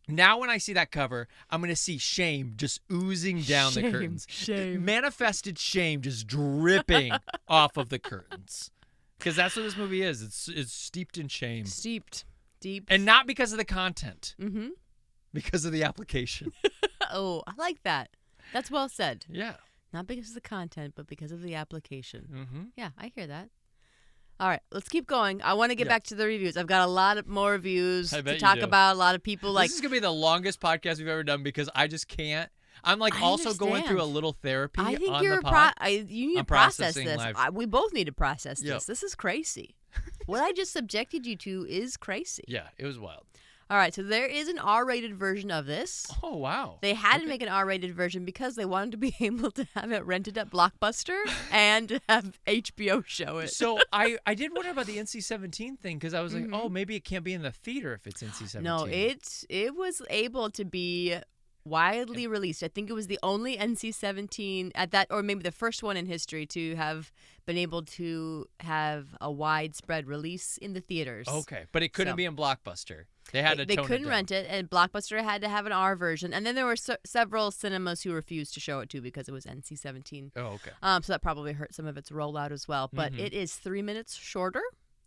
now when I see that cover, I'm going to see shame just oozing down the curtains. Shame. Manifested shame just dripping off of the curtains. Because that's what this movie is. It's steeped in shame. Steeped. Deep. And not because of the content. Because of the application. Oh, I like that. That's well said. Yeah. Not because of the content, but because of the application. Yeah, I hear that. All right, let's keep going. I want to get back to the reviews. I've got a lot more reviews I bet to you talk do. about. A lot of people like. This is going to be the longest podcast we've ever done because I just can't. I'm like I also going through a understand. little therapy I think on you're the pod. you need to I'm process processing this. life. We both need to process Yep. this. This is crazy. What I just subjected you to is crazy. Yeah, it was wild. All right, so there is an R-rated version of this. Oh, wow. They had to make an R-rated version because they wanted to be able to have it rented at Blockbuster and to have HBO show it. So I did wonder about the NC-17 thing because I was like, oh, maybe it can't be in the theater if it's NC-17. No, it was able to be widely released. I think it was the only NC-17 at that, or maybe the first one in history to have been able to have a widespread release in the theaters. Okay, but it couldn't So- be in Blockbuster. They had to They tone it couldn't down. rent it, and Blockbuster had to have an R version. And then there were several cinemas who refused to show it too because it was NC-17. Oh, okay. So that probably hurt some of its rollout as well. But it is 3 minutes shorter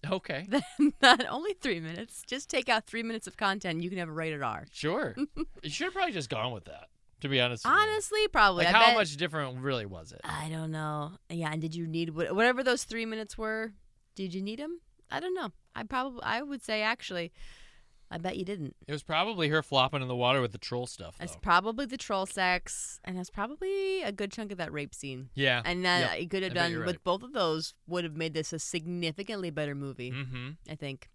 Okay. than that. Only 3 minutes. Just take out 3 minutes of content, you can have a rated R. Sure. You should have probably just gone with that, to be honest with you. Honestly, probably. Like, I how bet, much different really was it? I don't know. Yeah, and did you need whatever those 3 minutes were? Did you need them? I don't know. I would say actually, I bet you didn't. It was probably her flopping in the water with the troll stuff, though. It's probably the troll sex, and that's probably a good chunk of that rape scene. Yeah. And then Yep. it could have I bet done you're with right. both of those would have made this a significantly better movie. Mm-hmm. I think.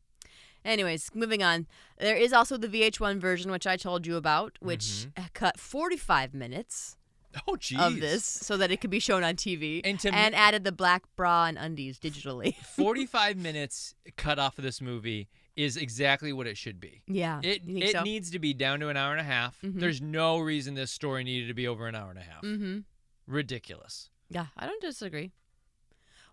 Anyways, moving on. There is also the VH1 version, which I told you about, which cut 45 minutes Oh, geez. of this so that it could be shown on TV, And to and added the black bra and undies digitally. 45 minutes cut off of this movie is exactly what it should be. Yeah, It you think so? needs to be down to an hour and a half. There's no reason this story needed to be over an hour and a half. Mm-hmm. Ridiculous. Yeah, I don't disagree.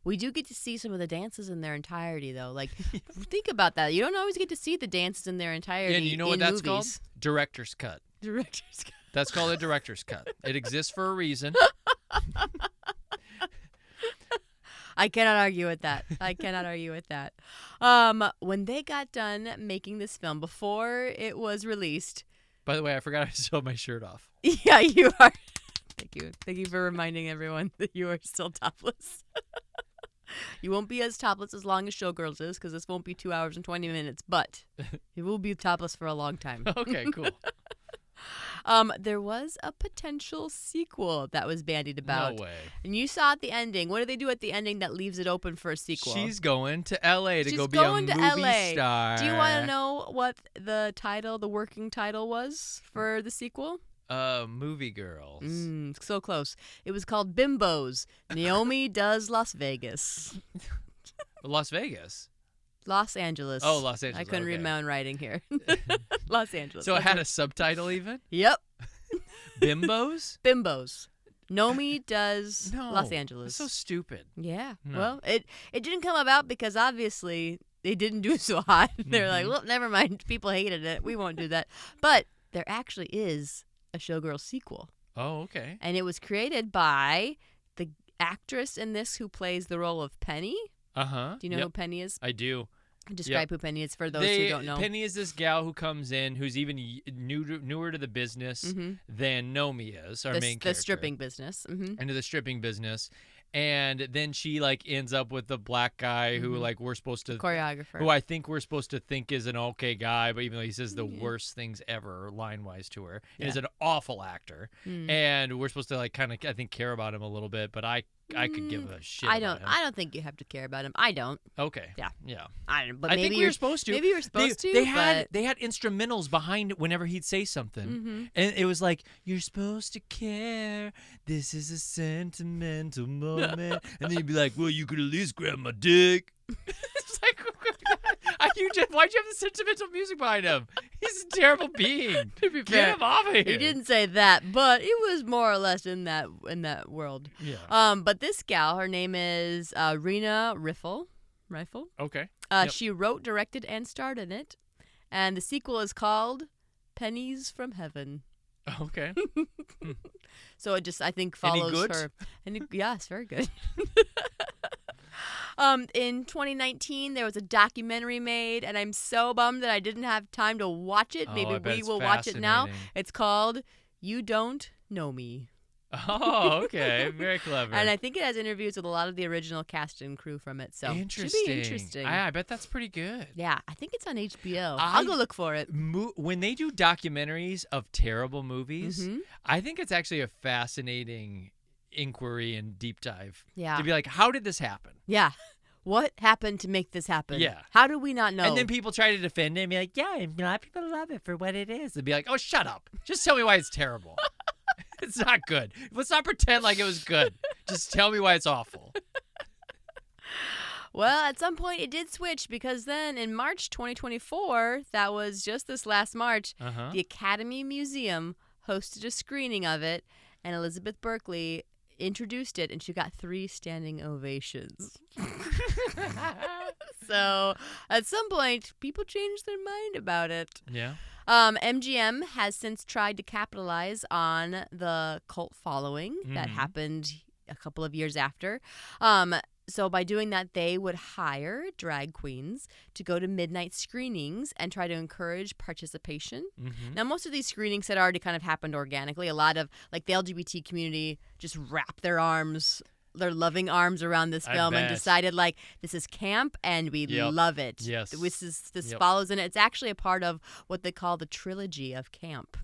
We do get to see some of the dances in their entirety, though. Like, think about that. You don't always get to see the dances in their entirety. And you know what in that's called? movies. Director's cut. Director's cut. That's called a director's cut. It exists for a reason. I cannot argue with that. I cannot argue with that. When they got done making this film, before it was released, By the way, I forgot I still have my shirt off. yeah, you are. Thank you. Thank you for reminding everyone that you are still topless. You won't be as topless as long as Showgirls is, because this won't be 2 hours and 20 minutes, but it will be topless for a long time. Okay, cool. There was a potential sequel that was bandied about. No way. And you saw at the ending. What do they do at the ending that leaves it open for a sequel? She's going to L.A. to She's go be a going movie to LA. star. Do you want to know what the working title was for the sequel? Movie Girls. So close. It was called Bimbos. Naomi Does Las Vegas. Las Vegas. Los Angeles. Oh, Los Angeles. I couldn't read okay. my own writing here. Los Angeles. So it That's had right. a subtitle even? Yep. Bimbos? Bimbos. Naomi Does No. Los Angeles. That's so stupid. Yeah. No. Well, it didn't come about because obviously they didn't do so hot. They're like, well, never mind. People hated it. We won't do that. But there actually is a Showgirls sequel. Oh, okay. And it was created by the actress in this who plays the role of Penny. Uh-huh. Do you know Yep. who Penny is? I do. Describe who Penny is for those who don't know. Penny is this gal who comes in who's even newer to the business than Nomi is, our main character. The stripping business. Into the stripping business. And then she like ends up with the black guy who like we're supposed to Choreographer. who I think we're supposed to think is an okay guy, but even though he says the worst things ever line wise to her, and is an awful actor. And we're supposed to like kind of I think care about him a little bit, but I could give a shit. I about don't. him. I don't think you have to care about him. I don't. Okay. Yeah. Yeah. I don't. But I maybe think we you're were supposed to. Maybe you were supposed to. They had but they had instrumentals behind whenever he'd say something, and it was like you're supposed to care. This is a sentimental moment, and then you'd be like, "Well, you could at least grab my dick." It's like, why'd you have the sentimental music behind him? He's a terrible being. to be Get fair, him off of here. he didn't say that, but it was more or less in that world. Yeah. But this gal, her name is Rena Riffle. Okay. She wrote, directed, and starred in it, and the sequel is called Pennies from Heaven. Okay. So it just, I think, follows good? her. And yes, very good. In 2019, there was a documentary made, and I'm so bummed that I didn't have time to watch it. Oh, Maybe I bet we it's will watch it now. fascinating. It's called You Don't Know Me. Oh, okay. Very clever. And I think it has interviews with a lot of the original cast and crew from it. So Interesting. should be interesting. I bet that's pretty good. Yeah, I think it's on HBO. I'll go look for it. When they do documentaries of terrible movies, Mhm. I think it's actually a fascinating inquiry and deep dive. Yeah. To be like, how did this happen? Yeah. What happened to make this happen? Yeah. How do we not know? And then people try to defend it and be like, yeah, a lot of people love it for what it is. They'd be like, oh, shut up. Just tell me why it's terrible. It's not good. Let's not pretend like it was good. Just tell me why it's awful. Well, at some point it did switch because then in March 2024, that was just this last March, the Academy Museum hosted a screening of it, and Elizabeth Berkley introduced it, and she got 3 standing ovations. So at some point, people changed their mind about it. Yeah. MGM has since tried to capitalize on the cult following that happened a couple of years after. So by doing that, they would hire drag queens to go to midnight screenings and try to encourage participation. Now, most of these screenings had already kind of happened organically. A lot of, like, the LGBT community just wrapped their loving arms around this film and decided, like, this is camp and we love it. Yes. This follows in it. It's actually a part of what they call the trilogy of camp.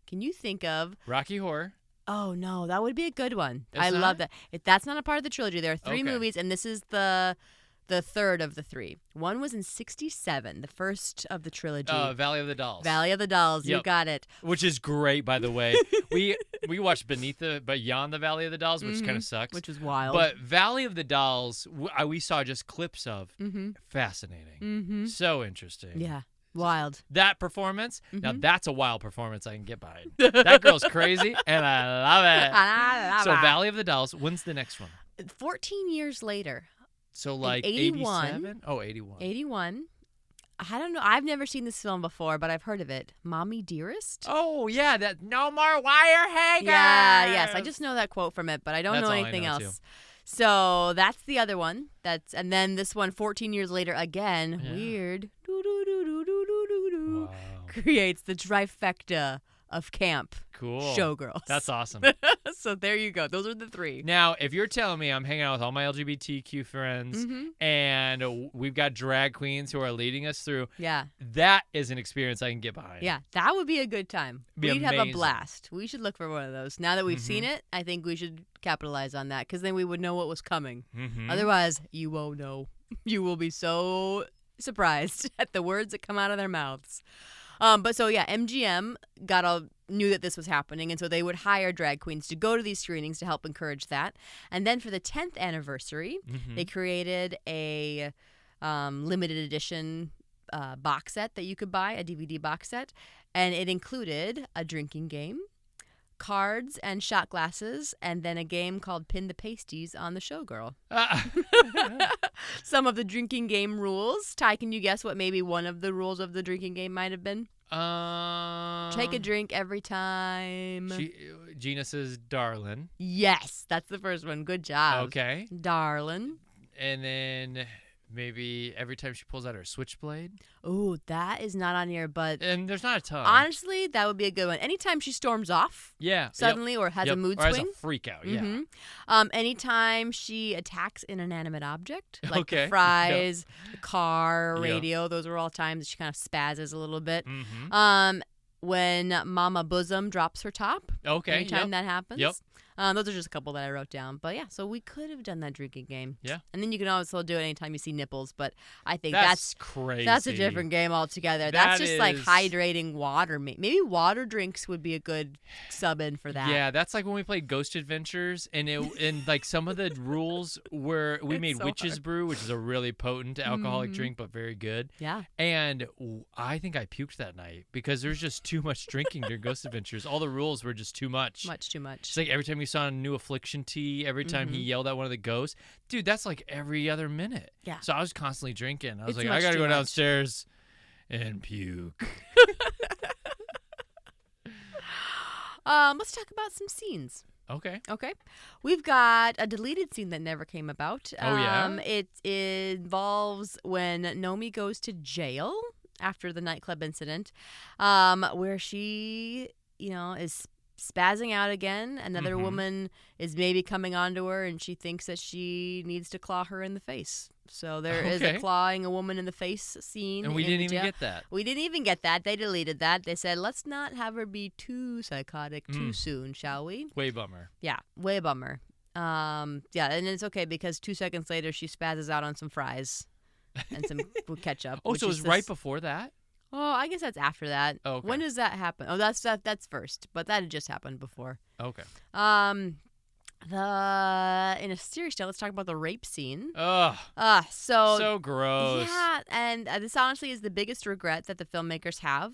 Can you think of Rocky Horror. Oh, no, that would be a good one. It's I not? love that. That's not a part of the trilogy. There are 3 Okay. movies, and this is the third of the 3. One was in 1967, the first of the trilogy. Valley of the Dolls. Valley of the Dolls. You Yep. got it. Which is great, by the way. we watched Beyond the Valley of the Dolls, which kind of sucks. Which was wild. But Valley of the Dolls, we saw just clips of. Fascinating. So interesting. Yeah. Wild. That performance, now that's a wild performance I can get behind. That girl's crazy, and I love it. I love So it. Valley of the Dolls, when's the next one? 14 years later. So like 81. 87? Oh, 81. 81. I don't know. I've never seen this film before, but I've heard of it. Mommy Dearest? Oh, yeah, that No More Wire Hangers. Yeah, yes. I just know that quote from it, but I don't That's know all I anything know, else. too. So that's the other one. And then this one 14 years later again, Yeah. weird. Doo-doo-doo-doo-doo-doo-doo-doo, Wow. creates the trifecta of camp. Cool. Showgirls. That's awesome. So there you go. Those are the 3. Now, if you're telling me I'm hanging out with all my LGBTQ friends and we've got drag queens who are leading us through, Yeah. that is an experience I can get behind. Yeah, that would be a good time. Be We'd have a amazing. blast. We should look for one of those. Now that we've seen it, I think we should capitalize on that because then we would know what was coming. Otherwise, you won't know. You will be so surprised at the words that come out of their mouths. But so, yeah, MGM knew that this was happening, and so they would hire drag queens to go to these screenings to help encourage that. And then for the 10th anniversary, they created a limited edition box set that you could buy, a DVD box set, and it included a drinking game, cards and shot glasses, and then a game called Pin the Pasties on the Showgirl. Some of the drinking game rules. Ty, can you guess what maybe one of the rules of the drinking game might have been? Take a drink every time. Gina says darlin'. Yes, that's the first one. Good job. Okay. Darlin'. And then maybe every time she pulls out her switchblade. Oh, that is not on here, but And there's not a ton. honestly, that would be a good one. Anytime she storms off Yeah. suddenly or has a mood or swing. has a freak out. Yeah. Anytime she attacks an inanimate object, like Okay, the yep. fries, the car, Yep. radio, those are all times that she kind of spazzes a little bit. Mm-hmm. When Mama Bosom drops her top. Okay. Anytime Yep. that happens. Yep. Those are just a couple that I wrote down. But yeah, so we could have done that drinking game. Yeah. And then you can also do it anytime you see nipples. But I think That's crazy. that's a different game altogether. That That's just like is- hydrating water. Maybe water drinks would be a good sub in for that. Yeah, that's like when we played Ghost Adventures, and like some of the rules were we It's made so Witch's hard. Brew, which is a really potent alcoholic drink, but very good. Yeah. And I think I puked that night because there's just too much drinking during Ghost Adventures. All the rules were just too much. Much too much. It's like every time you saw a new affliction tea, every time he yelled at one of the ghosts, dude, that's like every other minute. Yeah. So I was constantly drinking. I was It's like, I much gotta too go much. downstairs and puke. Let's talk about some scenes. Okay. Okay. We've got a deleted scene that never came about. Oh, yeah? It involves when Nomi goes to jail after the nightclub incident, where she, is spazzing out again. Another Mm-hmm. woman is maybe coming onto her, and she thinks that she needs to claw her in the face. So there is a Okay. clawing a woman in the face scene. And we in didn't the even jail. get that. We didn't even get that. They deleted that. They said, let's not have her be too psychotic too soon, shall we? Way bummer. Yeah, way bummer. Yeah, and it's okay because 2 seconds later she spazzes out on some fries and some ketchup. Oh, which so it is was right this- before that? Oh, I guess that's after that. Oh, okay. When does that happen? Oh, that's first, but that had just happened before. Okay. In a serious note, let's talk about the rape scene. Ugh. So gross. yeah, and this honestly is the biggest regret that the filmmakers have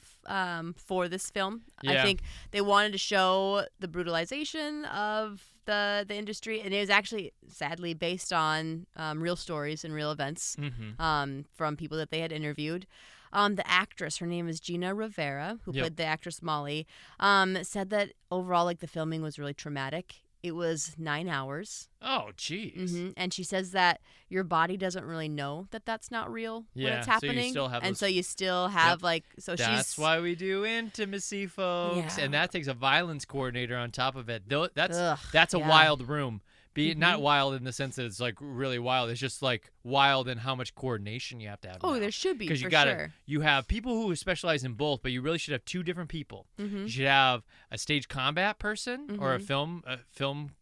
for this film. I Yeah. think they wanted to show the brutalization of the industry, and it was actually sadly based on real stories and real events from people that they had interviewed. The actress, her name is Gina Rivera, who Yep. played the actress Molly, said that overall, like, the filming was really traumatic. It was 9 hours. Oh, jeez. And she says that your body doesn't really know that that's not real when Yeah, it's so you happening. still have and those- so you still have, Yep. like, so That's she's. why we do intimacy, folks. Yeah. And that takes a violence coordinator on top of it. That's Ugh, that's a yeah. wild room. Not wild in the sense that it's like really wild. It's just like wild in how much coordination you have to have. Oh, now. there should be, Because for you gotta, sure. you have people who specialize in both, but you really should have two different people. Mm-hmm. You should have a stage combat person or a film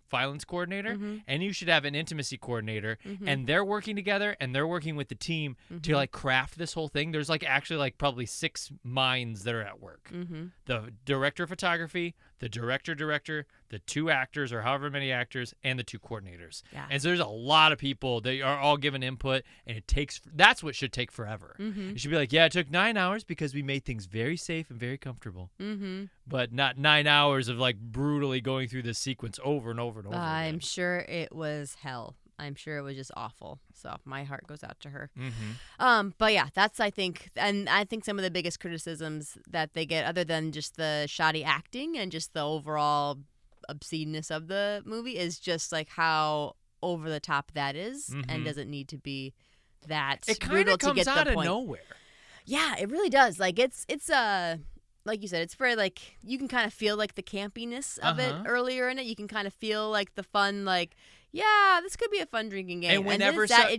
violence coordinator, Mm-hmm. and you should have an intimacy coordinator, and they're working together and they're working with the team Mm-hmm. to like craft this whole thing. There's like actually like probably 6 minds that are at work. Mm-hmm. The director of photography, the director, the 2 actors or however many actors, and the 2 coordinators. Yeah. And so there's a lot of people that are all given input, and that's what should take forever. Mm-hmm. It should be like, yeah, it took 9 hours because we made things very safe and very comfortable. Mm-hmm. But not 9 hours of like brutally going through this sequence over and over and over I'm again. sure it was hell. I'm sure it was just awful. So my heart goes out to her. Mm-hmm. But yeah, that's, I think some of the biggest criticisms that they get, other than just the shoddy acting and just the overall obsceneness of the movie, is just like how over the top that is, and doesn't need to be that It kind brutal of to comes get out the of point. nowhere. Yeah, it really does. Like it's like you said, it's very like you can kind of feel like the campiness of it earlier in it. You can kind of feel like the fun, like, yeah, this could be a fun drinking game. And whenever then so-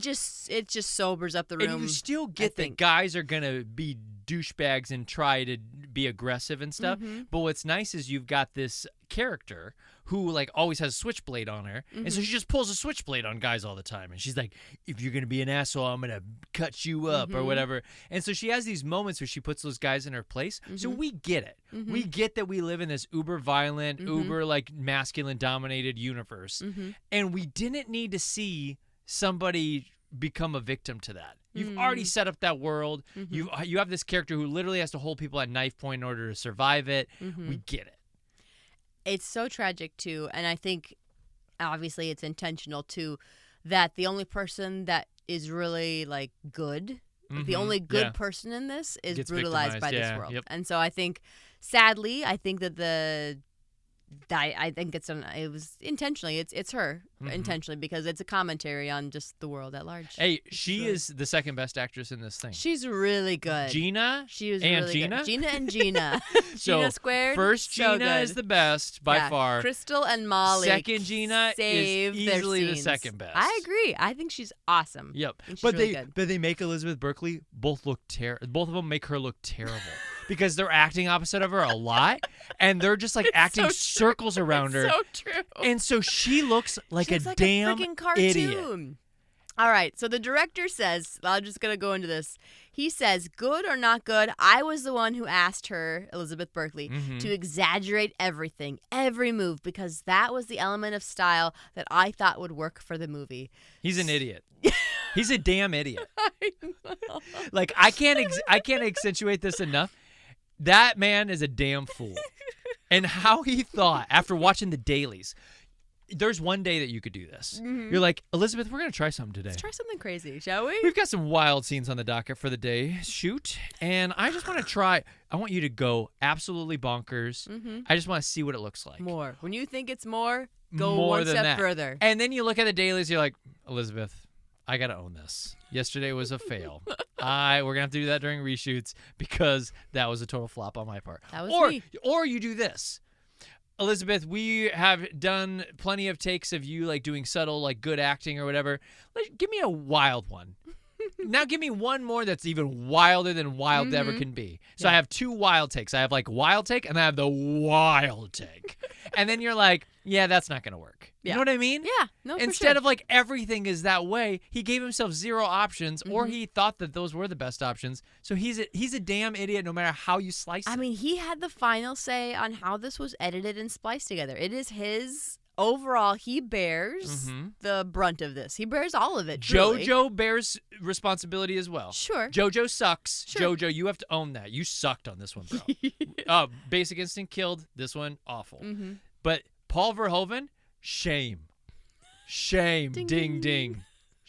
it just sobers up the room. And you still get that think. guys are gonna be douchebags and try to be aggressive and stuff. Mm-hmm. But what's nice is you've got this character who like always has a switchblade on her, and Mm-hmm. so she just pulls a switchblade on guys all the time. And she's like, "If you're gonna be an asshole, I'm gonna cut you up Mm-hmm. or whatever." And so she has these moments where she puts those guys in her place. So Mm-hmm. we get it. We get that we live in this uber violent, Mm-hmm. uber like masculine dominated universe, and we didn't need to see somebody become a victim to that. You've already set up that world. You have this character who literally has to hold people at knife point in order to survive it. We get it. It's so tragic too, and I think obviously it's intentional too, that the only person that is really like good, the only good yeah. person in this is Gets brutalized by victimized, this yeah, world. yep. And so I think, sadly, I think that I think it was intentionally. It's her intentionally, because it's a commentary on just the world at large. Hey, she is the second best actress in this thing. She's really good. Gina She was and really Gina? good. Gina and Gina. So Gina squared. first so Gina is good. the best by Yeah, far. Crystal and Molly. Second Gina is save their easily the scenes. second best. I agree. I think she's awesome. Yep. And she's But really good. they make Elizabeth Berkley both of them make her look terrible. Because they're acting opposite of her a lot, and they're just like acting so true. circles around her. So true. And so she looks like She a looks like damn a freaking cartoon. idiot. All right, so the director says, I'm just going to go into this. He says, good or not good, I was the one who asked her, Elizabeth Berkley, Mm-hmm. to exaggerate everything, every move, because that was the element of style that I thought would work for the movie. He's an idiot. He's a damn idiot. Like I can't accentuate this enough. That man is a damn fool. And how he thought after watching the dailies. There's one day that you could do this. You're like, Elizabeth, we're going to try something today. Let's try something crazy, shall we? We've got some wild scenes on the docket for the day shoot, and I just want to try. I want you to go absolutely bonkers. I just want to see what it looks like. More. When you think it's more, go More one than step that. further. And then you look at the dailies, you're like, Elizabeth, I got to own this. Yesterday was a fail. We're going to have to do that during reshoots because that was a total flop on my part. That was or, me. Or you do this. Elizabeth, we have done plenty of takes of you like doing subtle, like good acting or whatever. Give me a wild one. Now give me one more that's even wilder than wild ever can be. So I have 2 wild takes. I have like wild take and I have the wild take. And then you're like, yeah, that's not going to work. You know what I mean? Yeah. No, for Instead sure. of like everything is that way, he gave himself 0 options or he thought that those were the best options. So he's a damn idiot no matter how you slice it. I mean, he had the final say on how this was edited and spliced together. It is his overall. He bears the brunt of this. He bears all of it. Truly. JoJo bears responsibility as well. Sure. JoJo sucks. Sure. JoJo, you have to own that. You sucked on this one, bro. Basic Instinct killed. This one, awful. But Paul Verhoeven, shame. Shame. Ding, ding.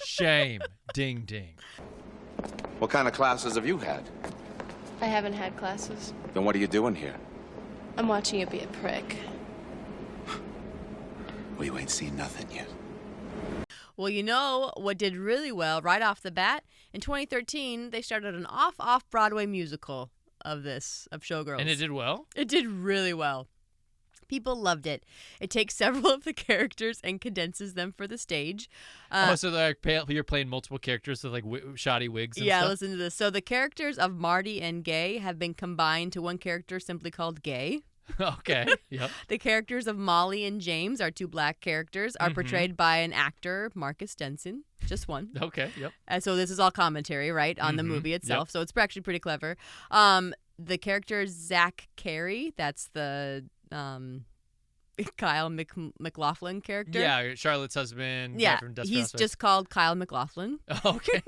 Shame. Ding, ding. What kind of classes have you had? I haven't had classes. Then what are you doing here? I'm watching you be a prick. Well, you ain't seen nothing yet. Well, you know what did really well right off the bat? In 2013, they started an off-Broadway musical of Showgirls. And it did well? It did really well. People loved it. It takes several of the characters and condenses them for the stage. So you're playing multiple characters with like shoddy wigs and yeah, stuff? listen to this. So the characters of Marty and Gay have been combined to one character simply called Gay. Okay, yep. The characters of Molly and James, our 2 black characters, are portrayed by an actor, Marcus Denson. Just one. Okay, yep. And so this is all commentary, right, on the movie itself. Yep. So it's actually pretty clever. The character Zach Carey, that's the Kyle McLaughlin character. Yeah, Charlotte's husband. Yeah, guy from Desperate he's Housewives. just called Kyle McLaughlin. Okay.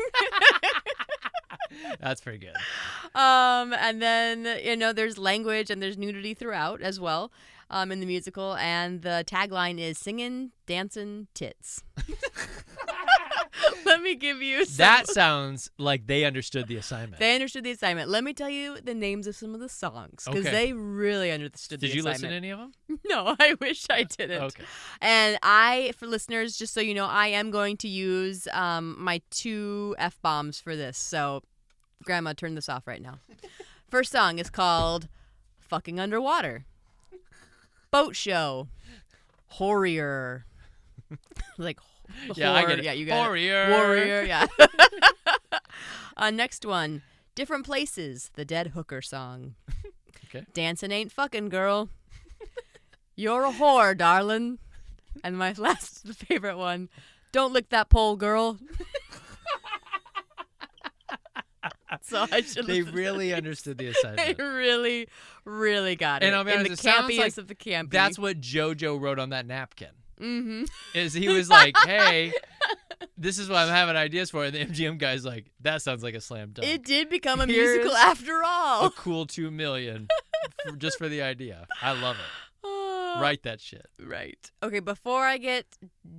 That's pretty good. And then, there's language and there's nudity throughout as well in the musical. And the tagline is singing, dancing, tits. Let me give you some. That sounds like they understood the assignment. They understood the assignment. Let me tell you the names of some of the songs because Okay. they really understood the Did you assignment. listen to any of them? No, I wish I didn't. Okay. And for listeners, just so you know, I am going to use my 2 F-bombs for this. So, Grandma, turn this off right now. First song is called Fucking Underwater. Boat Show. Horrier. Like, Yeah, I get it. Yeah, you got Horrier. it. Warrior, yeah. Next one. Different Places, the Dead Hooker song. Okay. Dancing ain't fucking, girl. You're a whore, darling. And my last favorite one. Don't lick that pole, girl. So I should. They really understood the assignment. They really, really got it. And I'll be honest, in it the sounds campiest like of the campy. That's what JoJo wrote on that napkin. Mm-hmm. Is he was like, hey, this is what I'm having ideas for. And the MGM guy's like, that sounds like a slam dunk. It did become a Here's musical after all. A cool $2 million just for the idea. I love it. Write that shit. Right. Okay, before I get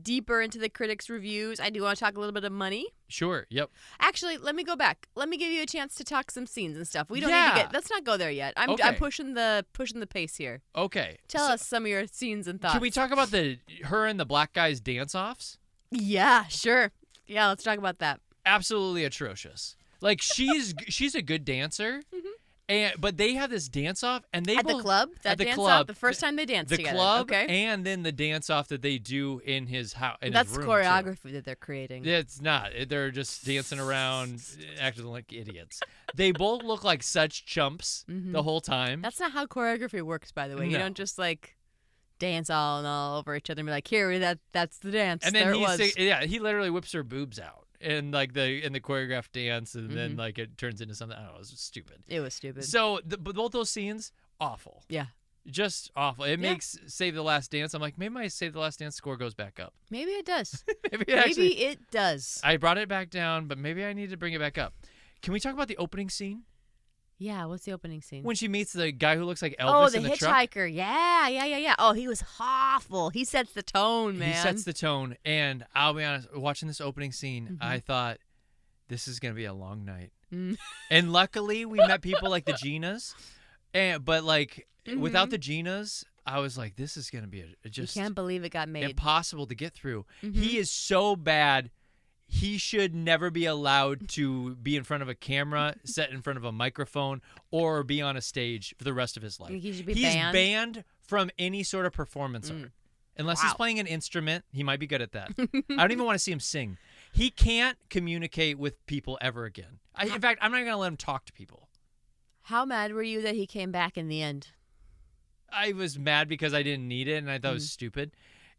deeper into the critics' reviews, I do want to talk a little bit of money. Sure. Yep. Actually, let me go back. Let me give you a chance to talk some scenes and stuff. We don't need Yeah. to get. Let's not go there yet. I'm Okay. pushing the pace here. Okay. Tell us some of your scenes and thoughts. Can we talk about her and the black guy's dance-offs? Yeah, sure. Yeah, let's talk about that. Absolutely atrocious. Like she's a good dancer. But they have this dance off, and they At the both, club. That at the dance club, off. The first time they danced the together. club, Okay. and then the dance off that they do in his house. That's his room, choreography that they're creating. Too. It's not. They're just dancing around, acting like idiots. They both look like such chumps the whole time. That's not how choreography works, by the way. You No. don't just like dance all over each other and be like, "Here, that's the dance." And then there it was. he literally whips her boobs out. And like in the choreographed dance, and then like it turns into something. I don't know. It's just stupid. It was stupid. So both those scenes, awful. Yeah. Just awful. It makes Save the Last Dance. I'm like, maybe my Save the Last Dance score goes back up. Maybe it does. maybe it does. I brought it back down, but maybe I need to bring it back up. Can we talk about the opening scene? Yeah, what's the opening scene? When she meets the guy who looks like Elvis in the truck. hitchhiker. Yeah. Oh, he was awful. He sets the tone, man. He sets the tone. And I'll be honest, watching this opening scene, I thought, this is going to be a long night. And luckily, we met people like the Ginas. But like, without the Ginas, I was like, this is going to be just you can't believe it got made. impossible to get through. He is so bad. he should never be allowed to be in front of a camera, set in front of a microphone, or be on a stage for the rest of his life. He should be He's banned? banned from any sort of performance art. Unless he's playing an instrument, he might be good at that. I don't even want to see him sing. He can't communicate with people ever again. In fact, I'm not going to let him talk to people. How mad were you that he came back in the end? I was mad because I didn't need it, and I thought it was stupid.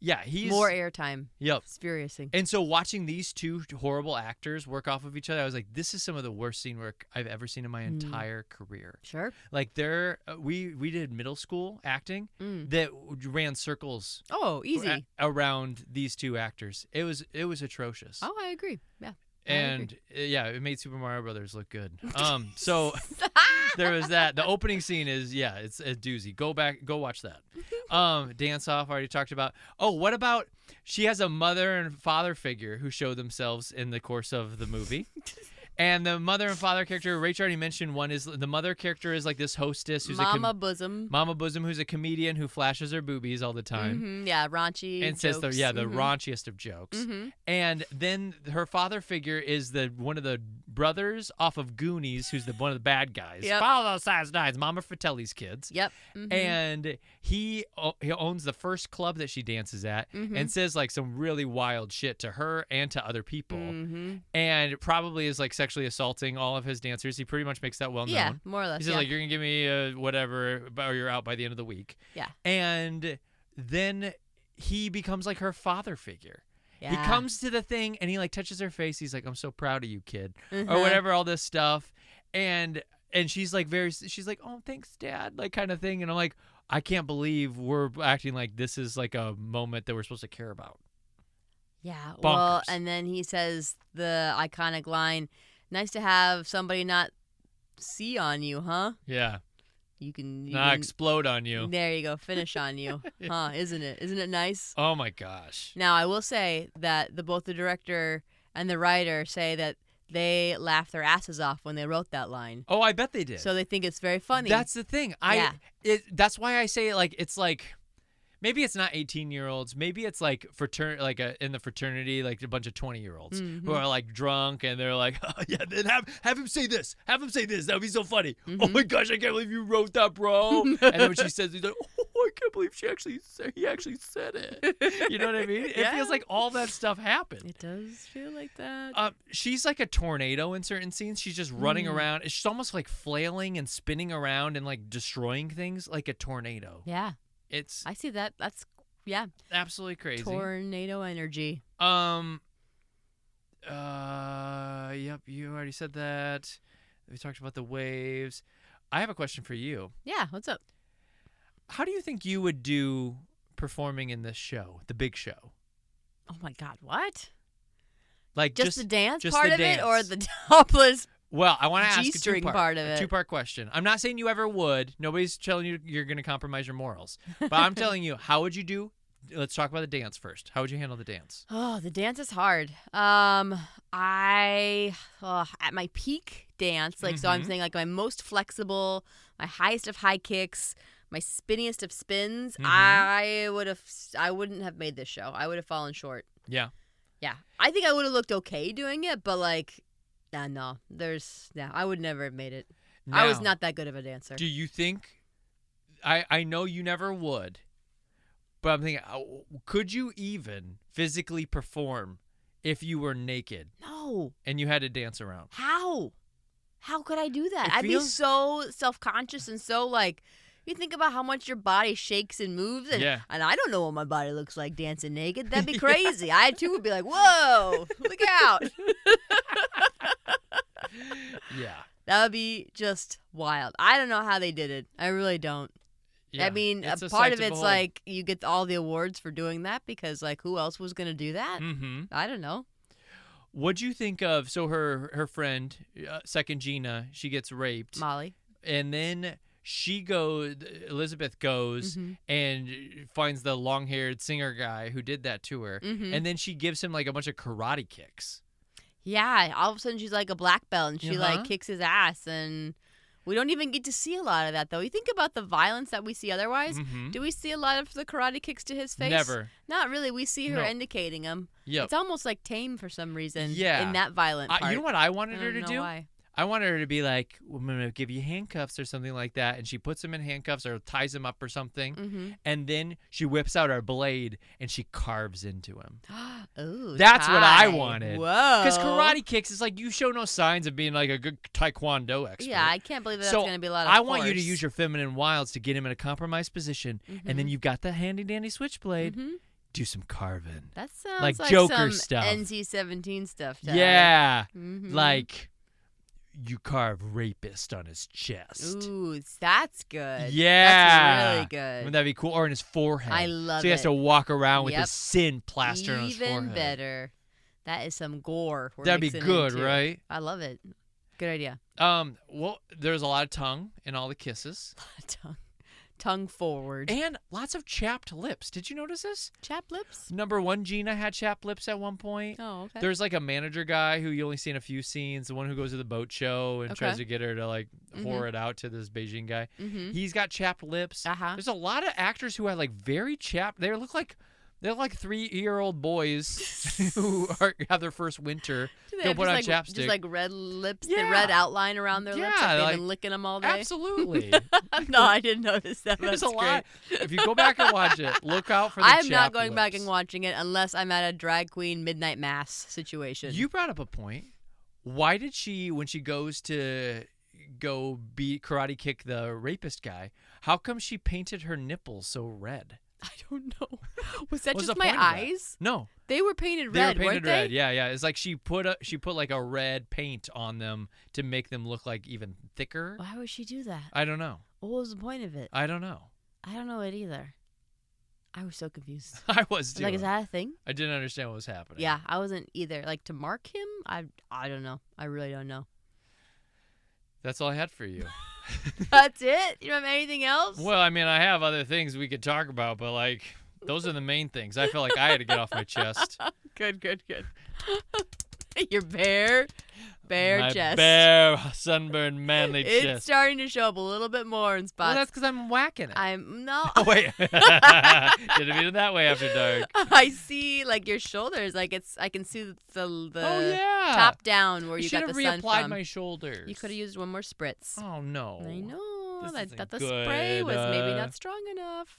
Yeah, he's... More airtime. Yep. It's infuriating. And so watching these two horrible actors work off of each other, I was like, this is some of the worst scene work I've ever seen in my entire career. Sure. Like, we did middle school acting that ran circles easy. around these two actors. It was atrocious. Oh, I agree. Yeah. And it made Super Mario Brothers look good. So there was that. The opening scene is it's a doozy. Go watch that. Dance off already talked about. Oh, what about she has a mother and father figure who show themselves in the course of the movie. And the mother and father character, Rach already mentioned one, is the mother character is like this hostess who's Mama Bosom, who's a comedian who flashes her boobies all the time. Yeah, raunchy and jokes. says the raunchiest of jokes. And then her father figure is one of the brothers off of Goonies, who's one of the bad guys. Yep. Follow those size nines, Mama Fratelli's kids. Yep. And he owns the first club that she dances at and says like some really wild shit to her and to other people. And probably is like sexually assaulting all of his dancers. He pretty much makes that well known. Yeah, more or less. He says like, you're gonna give me whatever, or you're out by the end of the week. Yeah. And then he becomes like her father figure. Yeah. He comes to the thing and he like touches her face. He's like, I'm so proud of you, kid, or whatever, all this stuff. And she's like she's like, oh, thanks, Dad, like kind of thing. And I'm like, I can't believe we're acting like this is like a moment that we're supposed to care about. Yeah. Bonkers. Well, and then he says the iconic line, "Nice to have somebody not see on you, huh?" Yeah. You can explode on you. There you go. Finish on you. Huh, isn't it? Isn't it nice? Oh my gosh. Now, I will say that both the director and the writer say that they laughed their asses off when they wrote that line. Oh, I bet they did. So they think it's very funny. That's the thing. That's why I say it's like maybe it's not 18-year-olds. Maybe it's like in the fraternity, like a bunch of 20-year-olds who are like drunk and they're like, oh, yeah, then have him say this. Have him say this. That would be so funny. Oh my gosh, I can't believe you wrote that, bro. And then when she says, he's like, oh, I can't believe he actually said it. You know what I mean? It feels like all that stuff happened. It does feel like that. She's like a tornado in certain scenes. She's just running around. She's almost like flailing and spinning around and like destroying things like a tornado. Yeah. I see that. That's absolutely crazy. Tornado energy. Yep, you already said that. We talked about the waves. I have a question for you. Yeah, what's up? How do you think you would do performing in this show, the big show? Oh my God, what? Like just the dance just part the of dance. it, or the topless? Well, I want to ask G-string part of it. a two-part question. I'm not saying you ever would. Nobody's telling you you're going to compromise your morals. But I'm telling you, how would you do? Let's talk about the dance first. How would you handle the dance? Oh, the dance is hard. At my peak dance, so I'm saying like my most flexible, my highest of high kicks, my spinniest of spins, I wouldn't have made this show. I would have fallen short. Yeah. Yeah. I think I would have looked okay doing it, but like, I would never have made it. Now, I was not that good of a dancer. Do you think, I know you never would, but I'm thinking, could you even physically perform if you were naked? No. And you had to dance around? How? How could I do that? I'd be feels- so self-conscious and so like, you think about how much your body shakes and moves, and I don't know what my body looks like dancing naked. That'd be crazy. I too would be like, whoa, look out. Yeah. That would be just wild. I don't know how they did it. I really don't. Yeah, I mean, it's a part sight of to it's behold. like you get all the awards for doing that because like who else was going to do that? I don't know. What'd you think of, so her friend, second Gina, she gets raped. Molly. And then Elizabeth goes and finds the long-haired singer guy who did that to her. And then she gives him like a bunch of karate kicks. Yeah, all of a sudden she's like a black belt and she like kicks his ass and We don't even get to see a lot of that, though. You think about the violence that we see otherwise. Mm-hmm. Do we see a lot of the karate kicks to his face? Never. Not really. We see her No. indicating them. Yep. It's almost like tame for some reason Yeah. in that violent part. You know what I wanted I her don't to know do? why. I wanted her to be like, I'm going to give you handcuffs or something like that. And she puts him in handcuffs or ties him up or something. Mm-hmm. And then she whips out her blade and she carves into him. Ooh, That's what I tie. wanted. Whoa. Because karate kicks is like you show no signs of being like a good taekwondo expert. Yeah, I can't believe that's so going to be a lot of I want you to force. use your feminine wiles to get him in a compromised position. And then you've got the handy-dandy switchblade. Mm-hmm. Do some carving. That sounds like like Joker some stuff. NC-17 stuff. Tyler. Yeah. Mhm. Like you carve rapist on his chest. Ooh, that's good. Yeah. That's really good. Wouldn't that be cool? Or in his forehead. I love So he has it. to walk around with Yep. his sin plastered on his Even forehead. better. That is some gore. we're That'd be mixing good, into. right? I love it. Good idea. Well, there's a lot of tongue in all the kisses. Tongue forward. And lots of chapped lips. Did you notice this? Chapped lips? Number 1, Gina had chapped lips at one point. Oh, okay. There's like a manager guy who you only see in a few scenes, the one who goes to the boat show and tries to get her to like whore it out to this Beijing guy. Mm-hmm. He's got chapped lips. Uh-huh. There's a lot of actors who have like very chapped. They're like 3-year-old boys who have their first winter. They'll put on chapstick. Just like red lips, Yeah. the red outline around their lips. Yeah, Like they've like- been licking them all day. Absolutely. No, I didn't notice that. There's That's a lot. great. If you go back and watch it, look out for the I'm not chapped going back lips. and watching it unless I'm at a drag queen midnight mass situation. You brought up a point. Why did she, when she goes to go karate kick the rapist guy, how come she painted her nipples so red? I don't know. Was that What's just the my point of that? eyes? No. They were painted They red, were painted weren't red. they? Yeah. It's like she put like a red paint on them to make them look like even thicker. Why would she do that? I don't know. What was the point of it? I don't know. I don't know it either. I was so confused. I was too. Like, is that a thing? I didn't understand what was happening. Yeah, I wasn't either. Like, to mark him? I don't know. I really don't know. That's all I had for you. That's it? You don't have anything else? Well, I mean, I have other things we could talk about, but like those are the main things. I felt like I had to get off my chest. Good. Your bare My chest. bare, sunburned, manly It's chest. starting to show up a little bit more in spots. Well, that's because I'm whacking it. I'm no. Oh, wait. Didn't mean it that way after dark. I see like your shoulders. Like I can see the Oh, yeah. top down where I you should got have the sun reapplied from. my shoulders. You could have used one more spritz. Oh, no. I know. This I isn't thought the spray was good. maybe not strong enough.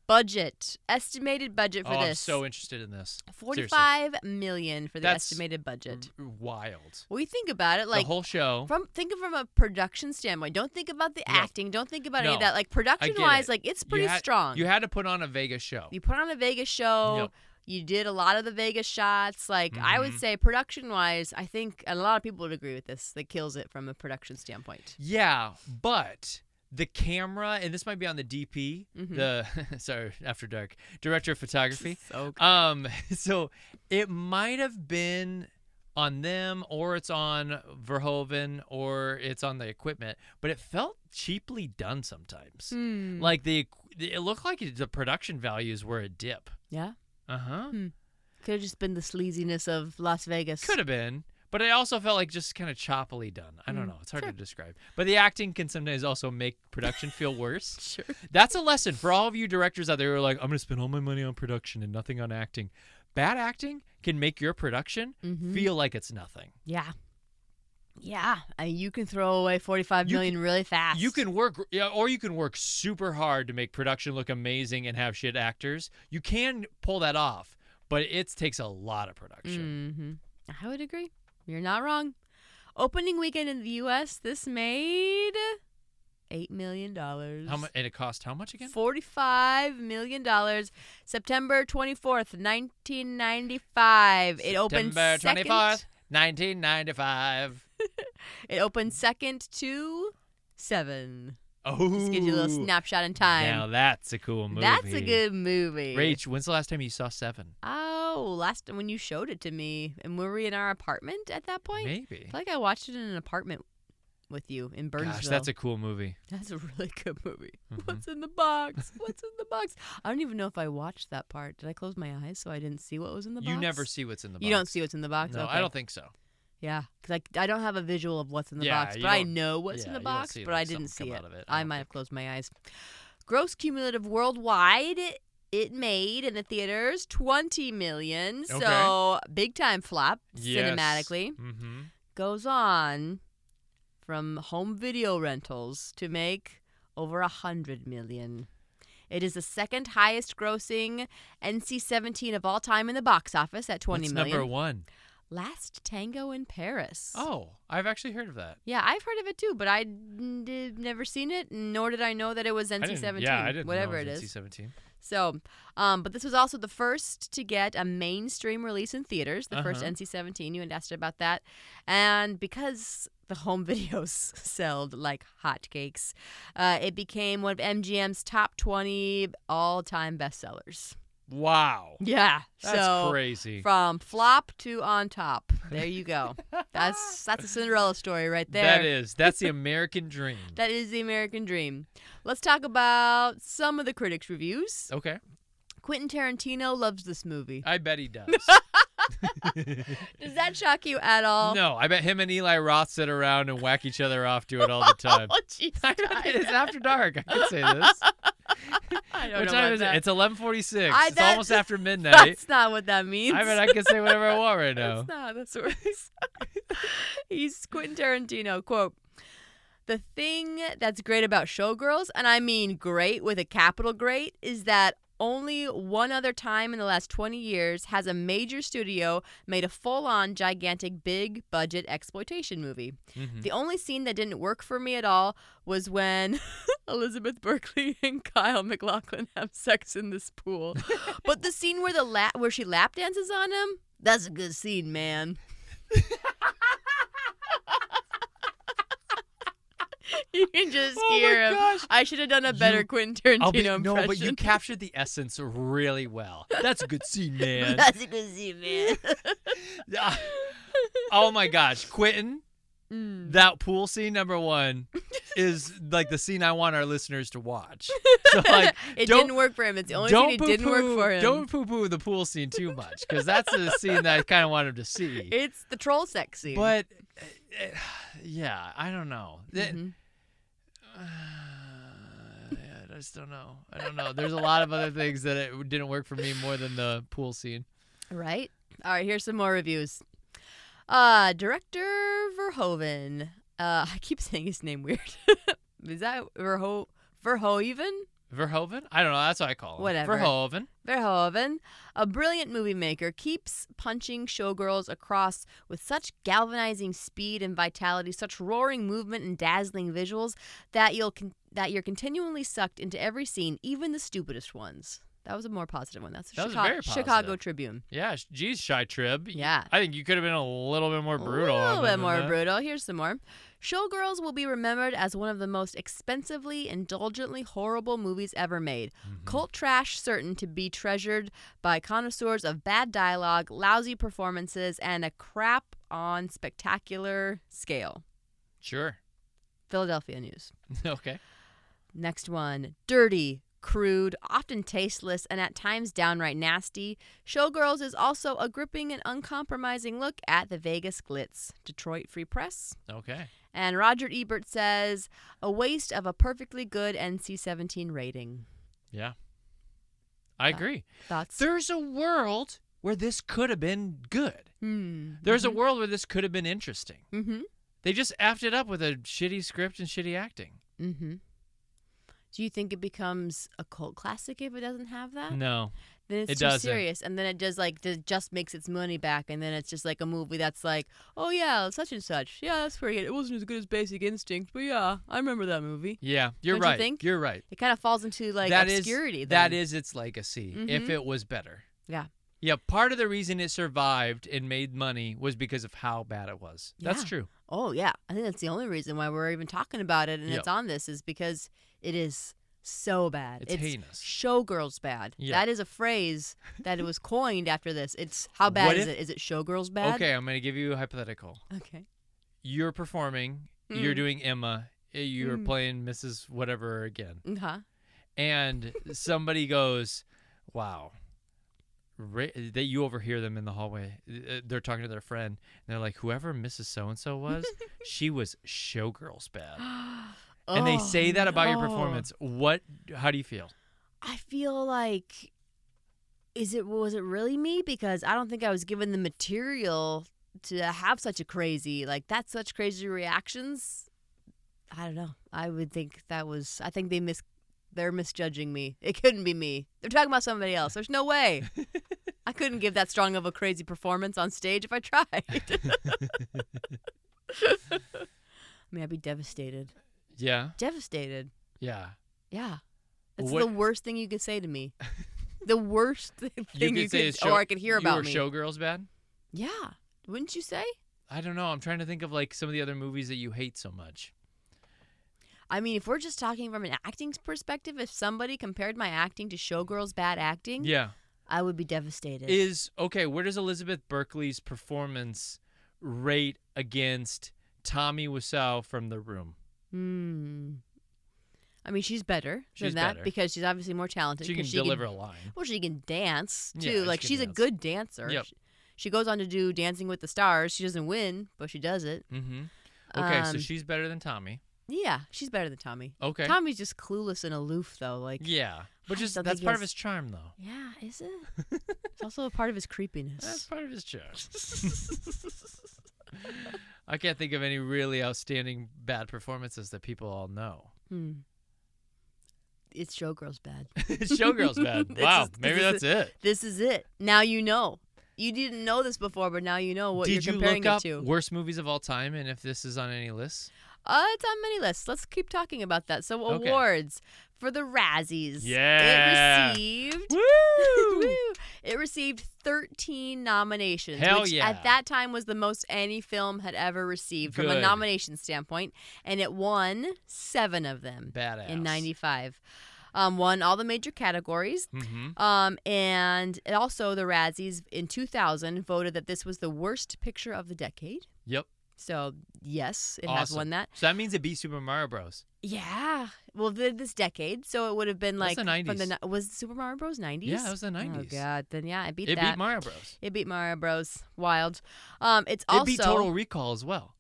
Budget. Estimated budget for Oh, I'm this. so interested in this. Seriously. $45 million for the That's estimated budget. Wild. Well, you think about it, like the whole show. think of it from a production standpoint. Don't think about the acting. Don't think about any of No. that. Like production I get wise, it. like it's pretty strong. You had to put on a Vegas show. You put on a Vegas show. Yep. You did a lot of the Vegas shots. Like I would say, production wise, I think a lot of people would agree with this. That kills it from a production standpoint. Yeah, but the camera, and this might be on the DP, the sorry, After Dark director of photography. So good. So it might have been on them, or it's on Verhoeven, or it's on the equipment, but it felt cheaply done sometimes. Like it looked like the production values were a dip. Yeah. Could have just been the sleaziness of Las Vegas. have been. But it also felt like just kind of choppily done. I don't know. It's hard to describe. But the acting can sometimes also make production feel worse. Sure. That's a lesson for all of you directors out there who are like, I'm going to spend all my money on production and nothing on acting. Bad acting can make your production feel like it's nothing. Yeah. Yeah. You can throw away $45 million really fast. You can work, or you can work super hard to make production look amazing and have shit actors. You can pull that off, but it takes a lot of production. I would agree. You're not wrong. Opening weekend in the U.S., this made $8 million. And it cost how much again? $45 million. September 24th, 1995. It opened September second. 24th, 1995. It opened second to 7. Oh. Just gives you a little snapshot in time. Now that's a cool movie. That's a good movie. Rach, when's the last time you saw 7? Oh, last when you showed it to me. And were we in our apartment at that point? Maybe. I feel like I watched it in an apartment with you in Burnsville. Gosh, that's a cool movie. That's a really good movie. What's in the box? What's in the box? I don't even know if I watched that part. Did I close my eyes so I didn't see what was in the box? You never see what's in the box. You don't see what's in the box? No, Okay. I don't think so. Yeah, because I don't have a visual of what's in the Yeah, box, you but I don't- know what's in yeah, the you don't box, see, but like, I didn't something see come it. out of it, I I don't might think. have closed my eyes. Gross cumulative worldwide, it made in the theaters 20 million. Okay. So big time flop Yes. cinematically. Mm-hmm. Goes on from home video rentals to make over 100 million. It is the second highest grossing NC-17 of all time in the box office at 20 What's million. number one? Last Tango in Paris. Oh, I've actually heard of that. Yeah, I've heard of it too, but I'd never seen it, nor did I know that it was NC-17. I didn't whatever know it was is. NC-17. So, but this was also the first to get a mainstream release in theaters, the first NC-17. You had asked about that. And because the home videos sold like hotcakes, it became one of MGM's top 20 all-time bestsellers. Wow. Yeah. That's so crazy. From flop to on top. There you go. That's a Cinderella story right there. That's the American dream. That is the American dream. Let's talk about some of the critics' reviews. Okay. Quentin Tarantino loves this movie. I bet he does. Does that shock you at all? No, I bet him and Eli Roth sit around and whack each other off to it all the time. Oh, jeez. It's after dark. I can say this. I don't What know time about is that. it? It's 11:46. It's that- almost after midnight. That's not what that means. I mean, I can say whatever I want right now. That's not. That's worse. He's Quentin Tarantino. Quote, "The thing that's great about Showgirls, and I mean great with a capital great, is that only one other time in the last 20 years has a major studio made a full-on gigantic big-budget exploitation movie. Mm-hmm. The only scene that didn't work for me at all was when Elizabeth Berkley and Kyle MacLachlan have sex in this pool. But the scene where she lap dances on him, that's a good scene, man." You can just hear him. Gosh. I should have done a better Quentin Tarantino impression. No, but you captured the essence really well. That's a good scene, man. That's a good scene, man. Oh my gosh, Quentin, that pool scene number one is like the scene I want our listeners to watch. So like, it didn't work for him. It's the only scene it didn't work for him. Don't poo-poo the pool scene too much, because that's the scene that I kind of want him to see. It's the troll sex scene. But yeah, I don't know. I just don't know. I don't know. There's a lot of other things that it didn't work for me more than the pool scene. Right? All right, here's some more reviews. Director Verhoeven. I keep saying his name weird. Is that Verhoeven? Verhoeven? I don't know. That's what I call him. Whatever. Verhoeven. A brilliant movie maker, keeps punching Showgirls across with such galvanizing speed and vitality, such roaring movement and dazzling visuals that you're continually sucked into every scene, even the stupidest ones. That was a more positive one. That's That was very Chicago positive. Tribune. Yeah, geez, Shy Trib. Yeah. I think you could have been a little bit more brutal. A little on bit them more than that. brutal. Here's some more. Showgirls will be remembered as one of the most expensively, indulgently horrible movies ever made. Cult trash certain to be treasured by connoisseurs of bad dialogue, lousy performances, and a crap on spectacular scale. Sure. Philadelphia News. Okay. Next one. Dirty, crude, often tasteless, and at times downright nasty, Showgirls is also a gripping and uncompromising look at the Vegas glitz. Detroit Free Press. Okay. And Roger Ebert says, a waste of a perfectly good NC-17 rating. Yeah. I agree. Thoughts? There's a world where this could have been good. There's a world where this could have been interesting. Mm-hmm. They just effed it up with a shitty script and shitty acting. Mm-hmm. Do you think it becomes a cult classic if it doesn't have that? No. Then it's It too doesn't. serious, and then it does just makes its money back, and then it's just like a movie that's like, oh yeah, such and such. Yeah, that's pretty good. It wasn't as good as Basic Instinct, but yeah, I remember that movie. Yeah, you're Don't you right. think? You're right. It kind of falls into like That obscurity. That then. is its legacy. If it was better. Yeah. Yeah, part of the reason it survived and made money was because of how bad it was. That's Yeah. true. Oh yeah, I think that's the only reason why we're even talking about it and Yep. it's on this is because it is so bad. It's heinous. Showgirls bad. Yeah. That is a phrase that it was coined after this. It's how bad What is if- it? Is it Showgirls bad? Okay, I'm going to give you a hypothetical. Okay. You're performing, you're doing Emma, you're playing Mrs. Whatever again. Uh-huh. And somebody goes, wow, that you overhear them in the hallway. They're talking to their friend, and they're like, "Whoever Mrs. So-and-so was, she was Showgirls bad." And they say that about your performance. How do you feel? I feel like, was it really me? Because I don't think I was given the material to have such that's such crazy reactions. I don't know. I would think I think they're misjudging me. It couldn't be me. They're talking about somebody else. There's no way. I couldn't give that strong of a crazy performance on stage if I tried. I mean, I'd be devastated. Yeah. Devastated. Yeah. Yeah. That's the worst thing you could say to me. The worst thing I could hear about me. You were Showgirls bad? Yeah. Wouldn't you say? I don't know. I'm trying to think of like some of the other movies that you hate so much. I mean, if we're just talking from an acting perspective, if somebody compared my acting to Showgirls' bad acting, yeah, I would be devastated. Where does Elizabeth Berkley's performance rate against Tommy Wiseau from The Room? I mean, she's better than that because she's obviously more talented. She can deliver a line. Well, she can dance, too. Yeah, like, she's a good dancer. Yep. She goes on to do Dancing with the Stars. She doesn't win, but she does it. Mm-hmm. Okay, so she's better than Tommy. Yeah, she's better than Tommy. Okay. Tommy's just clueless and aloof, though. Yeah, but that's part of his charm, though. Yeah, is it? It's also a part of his creepiness. That's part of his charm. I can't think of any really outstanding bad performances that people all know. It's Showgirls bad. It's Showgirls bad. Wow, maybe that's it. This is it. Now you know. You didn't know this before, but now you know what you're comparing it to. Did you look up worst movies of all time and if this is on any lists? It's on many lists. Let's keep talking about that. So awards for the Razzies. Yeah. It received Woo! It received 13 nominations. Hell which yeah. At that time was the most any film had ever received from a nomination standpoint. And it won 7 of them. Badass. In 95. Won all the major categories. Mm-hmm. And it also the Razzies in 2000 voted that this was the worst picture of the decade. Yep. So, yes, it has won that. So that means it beat Super Mario Bros. Yeah. Well, this decade. So it would have been like the 90s. Was Super Mario Bros. 90s? Yeah, it was the 90s. Oh, God. Then, yeah, it beat that. It beat Mario Bros. It beat Mario Bros. Wild. It beat Total Recall as well.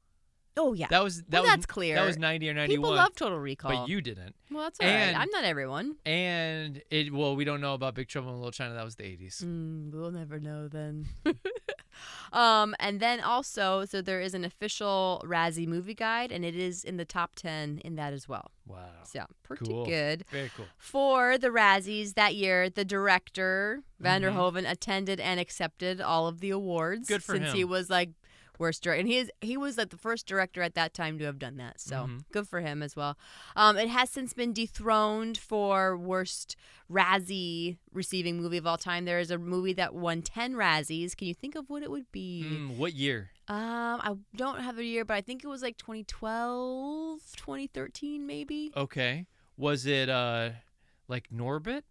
Oh, yeah. That's clear. That was 90 or 91. People love Total Recall. But you didn't. Well, that's all right. I'm not everyone. And we don't know about Big Trouble in Little China. That was the 80s. We'll never know then. And then also, so there is an official Razzie movie guide, and it is in the top 10 in that as well. Wow. So pretty cool. good. Very cool. For the Razzies that year, the director, Van der Hoeven, attended and accepted all of the awards. Good for him. Since he was like worst director. And he was like the first director at that time to have done that. So good for him as well. It has since been dethroned for worst Razzie receiving movie of all time. There is a movie that won 10 Razzies. Can you think of what it would be? What year? I don't have a year, but I think it was like 2012, 2013 maybe. Okay. Was it like Norbit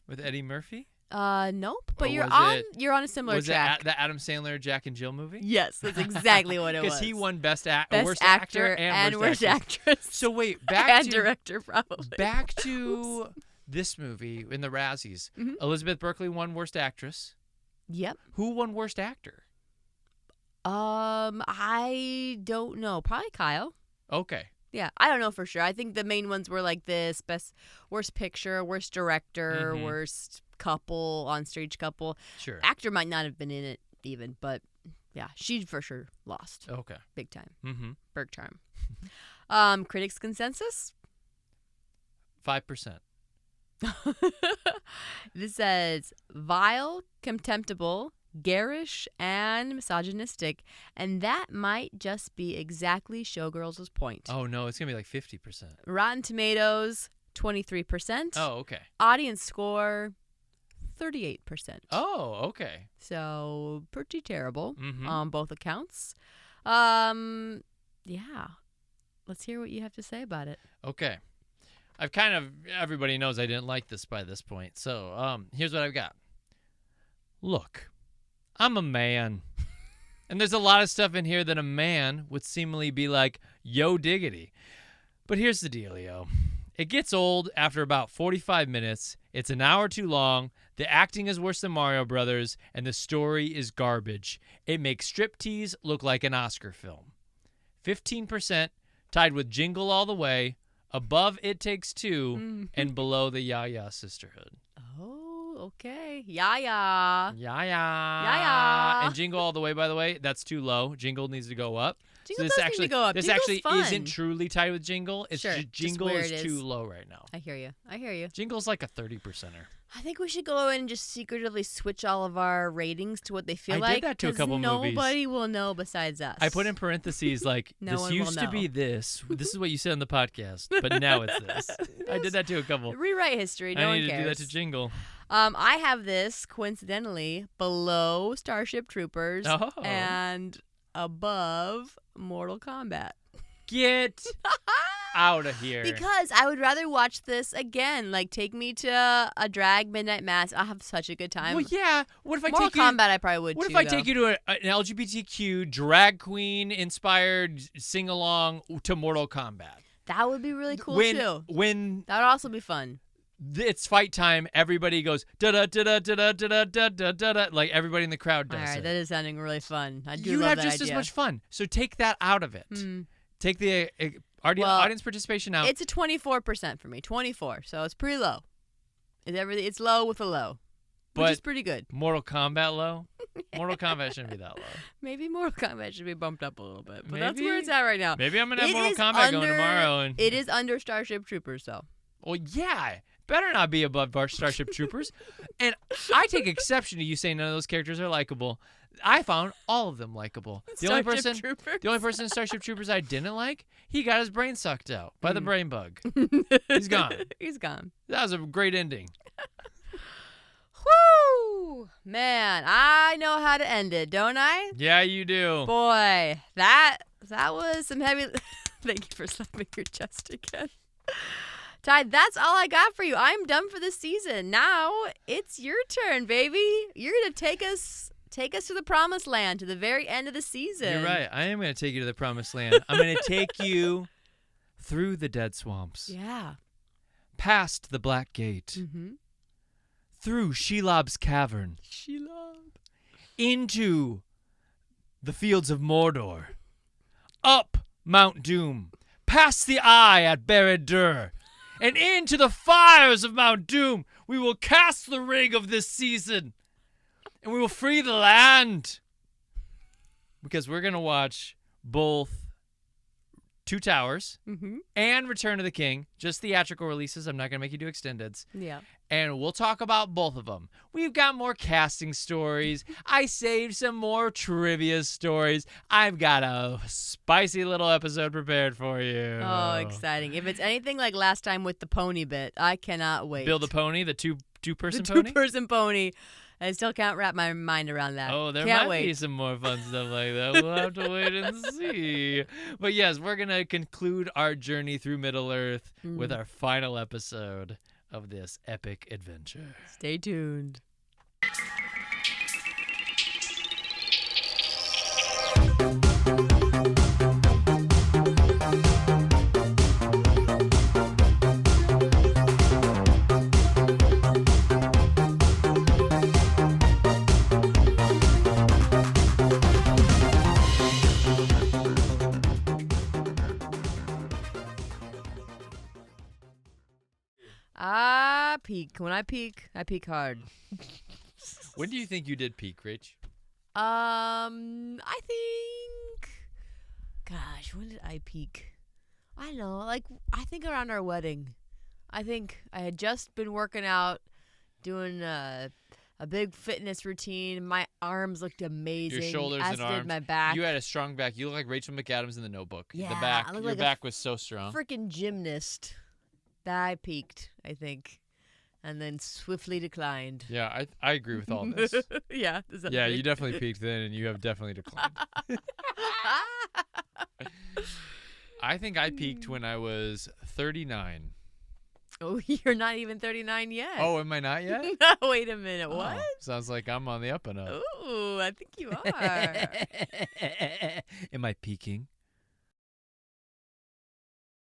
with Eddie Murphy? Nope. But you're on a similar track. Was it the Adam Sandler Jack and Jill movie? Yes, that's exactly what it was. Because he won worst actor and worst actress. So wait, director probably. Back to this movie in the Razzies. Elizabeth Berkley won worst actress. Yep. Who won worst actor? I don't know. Probably Kyle. Okay. Yeah, I don't know for sure. I think the main ones were like this: worst picture, worst director, worst couple, on-stage couple. Sure. Actor might not have been in it even, but yeah, she for sure lost. Okay. Big time. Berg charm. Critics' consensus? 5%. This says vile, contemptible, garish, and misogynistic, and that might just be exactly Showgirls' point. Oh no, it's gonna be like 50%. Rotten Tomatoes, 23%. Oh, okay. Audience score, 38%. Oh, okay. So pretty terrible on both accounts. Yeah. Let's hear what you have to say about it. Okay. Everybody knows I didn't like this by this point. So here's what I've got. Look, I'm a man. And there's a lot of stuff in here that a man would seemingly be like, yo diggity. But here's the dealio. It gets old after about 45 minutes. It's an hour too long. The acting is worse than Mario Brothers, and the story is garbage. It makes striptease look like an Oscar film. 15%, tied with Jingle All the Way, above It Takes Two, and below the Ya-Ya Sisterhood. Oh, okay. Ya-ya. Ya-ya. Ya-ya. And Jingle All the Way, by the way, that's too low. Jingle needs to go up. Jingle this does actually, need to go up. This Jingle's actually fun. isn't truly tied with Jingle. It's Sure, just just Jingle where is it too is. low right now. I hear you. I hear you. Jingle's like a 30%er. I think we should go in and just secretively switch all of our ratings to what they feel I like. did that to a 'cause couple movies. Nobody will know besides us. I put in parentheses like, No this one will used to be know. this. This is what you said on the podcast, but now it's this. I did that to a couple. Rewrite history. No I one need to cares. do that to Jingle. I have this coincidentally below Starship Troopers Oh. and above Mortal Kombat. Get out of here. Because I would rather watch this again. Like, take me to a drag midnight mass. I'll have such a good time. Well, yeah. What if I Mortal take you? Kombat, I probably would. What too, if I though. take you to an LGBTQ drag queen inspired sing along to Mortal Kombat? That would be really cool too. When That would also be fun. it's fight time, everybody goes da da da da da da da da da da. Like everybody in the crowd does All right, it. that is sounding really fun. I do You love have that just idea. as much fun. So take that out of it. Take the Well, audience participation out. It's a 24% for me. 24, so it's pretty low. It's low with a low, which But is pretty good. Mortal Kombat low? Mortal Kombat shouldn't be that low. Maybe Mortal Kombat should be bumped up a little bit, but that's where Maybe. it's at right now. Maybe I'm going to have It Mortal is Kombat going under- tomorrow. And It is under Starship Troopers, though. Well, yeah. Better not be above our Starship Troopers. And I take exception to you saying none of those characters are likable. I found all of them likable. The only person in Starship Troopers I didn't like, he got his brain sucked out by the brain bug. He's gone. He's gone. That was a great ending. Whoo! Man, I know how to end it, don't I? Yeah, you do. Boy, that was some heavy... Thank you for slapping your chest again. Ty, that's all I got for you. I'm done for this season. Now it's your turn, baby. You're gonna take us to the promised land, to the very end of the season. You're right. I am going to take you to the promised land. I'm going to take you through the dead swamps, Yeah. past the Black Gate, through Shelob's cavern, into the fields of Mordor, up Mount Doom, past the Eye at Barad-dûr, and into the fires of Mount Doom. We will cast the ring of this season, and we will free the land. Because we're going to watch both Two Towers and Return of the King, just theatrical releases. I'm not going to make you do extendeds. Yeah. And we'll talk about both of them. We've got more casting stories. I saved some more trivia stories. I've got a spicy little episode prepared for you. Oh, exciting. If it's anything like last time with the pony bit, I cannot wait. Bill the Pony, the two-person the pony? two-person pony. I still can't wrap my mind around that. Oh, there can't might wait. be some more fun stuff like that. We'll have to wait and see. But yes, we're going to conclude our journey through Middle-earth with our final episode of this epic adventure. Stay tuned. I peak. When I peak hard. When do you think you did peak, Rach? I think. Gosh, when did I peak? I don't know. Like, I think around our wedding. I think I had just been working out, doing a big fitness routine. My arms looked amazing. Your shoulders as and arms. did my back. You had a strong back. You look like Rachel McAdams in The Notebook. Yeah, The back. I look Your like a back was so strong. freaking gymnast. That I peaked, I think, and then swiftly declined. Yeah, I agree with all this. Yeah. Is that Yeah, big? you definitely peaked then, and you have definitely declined. I think I peaked when I was 39. Oh, you're not even 39 yet. Oh, am I not yet? Wait a minute. Oh, What? sounds like I'm on the up and up. Ooh, I think you are. Am I peaking?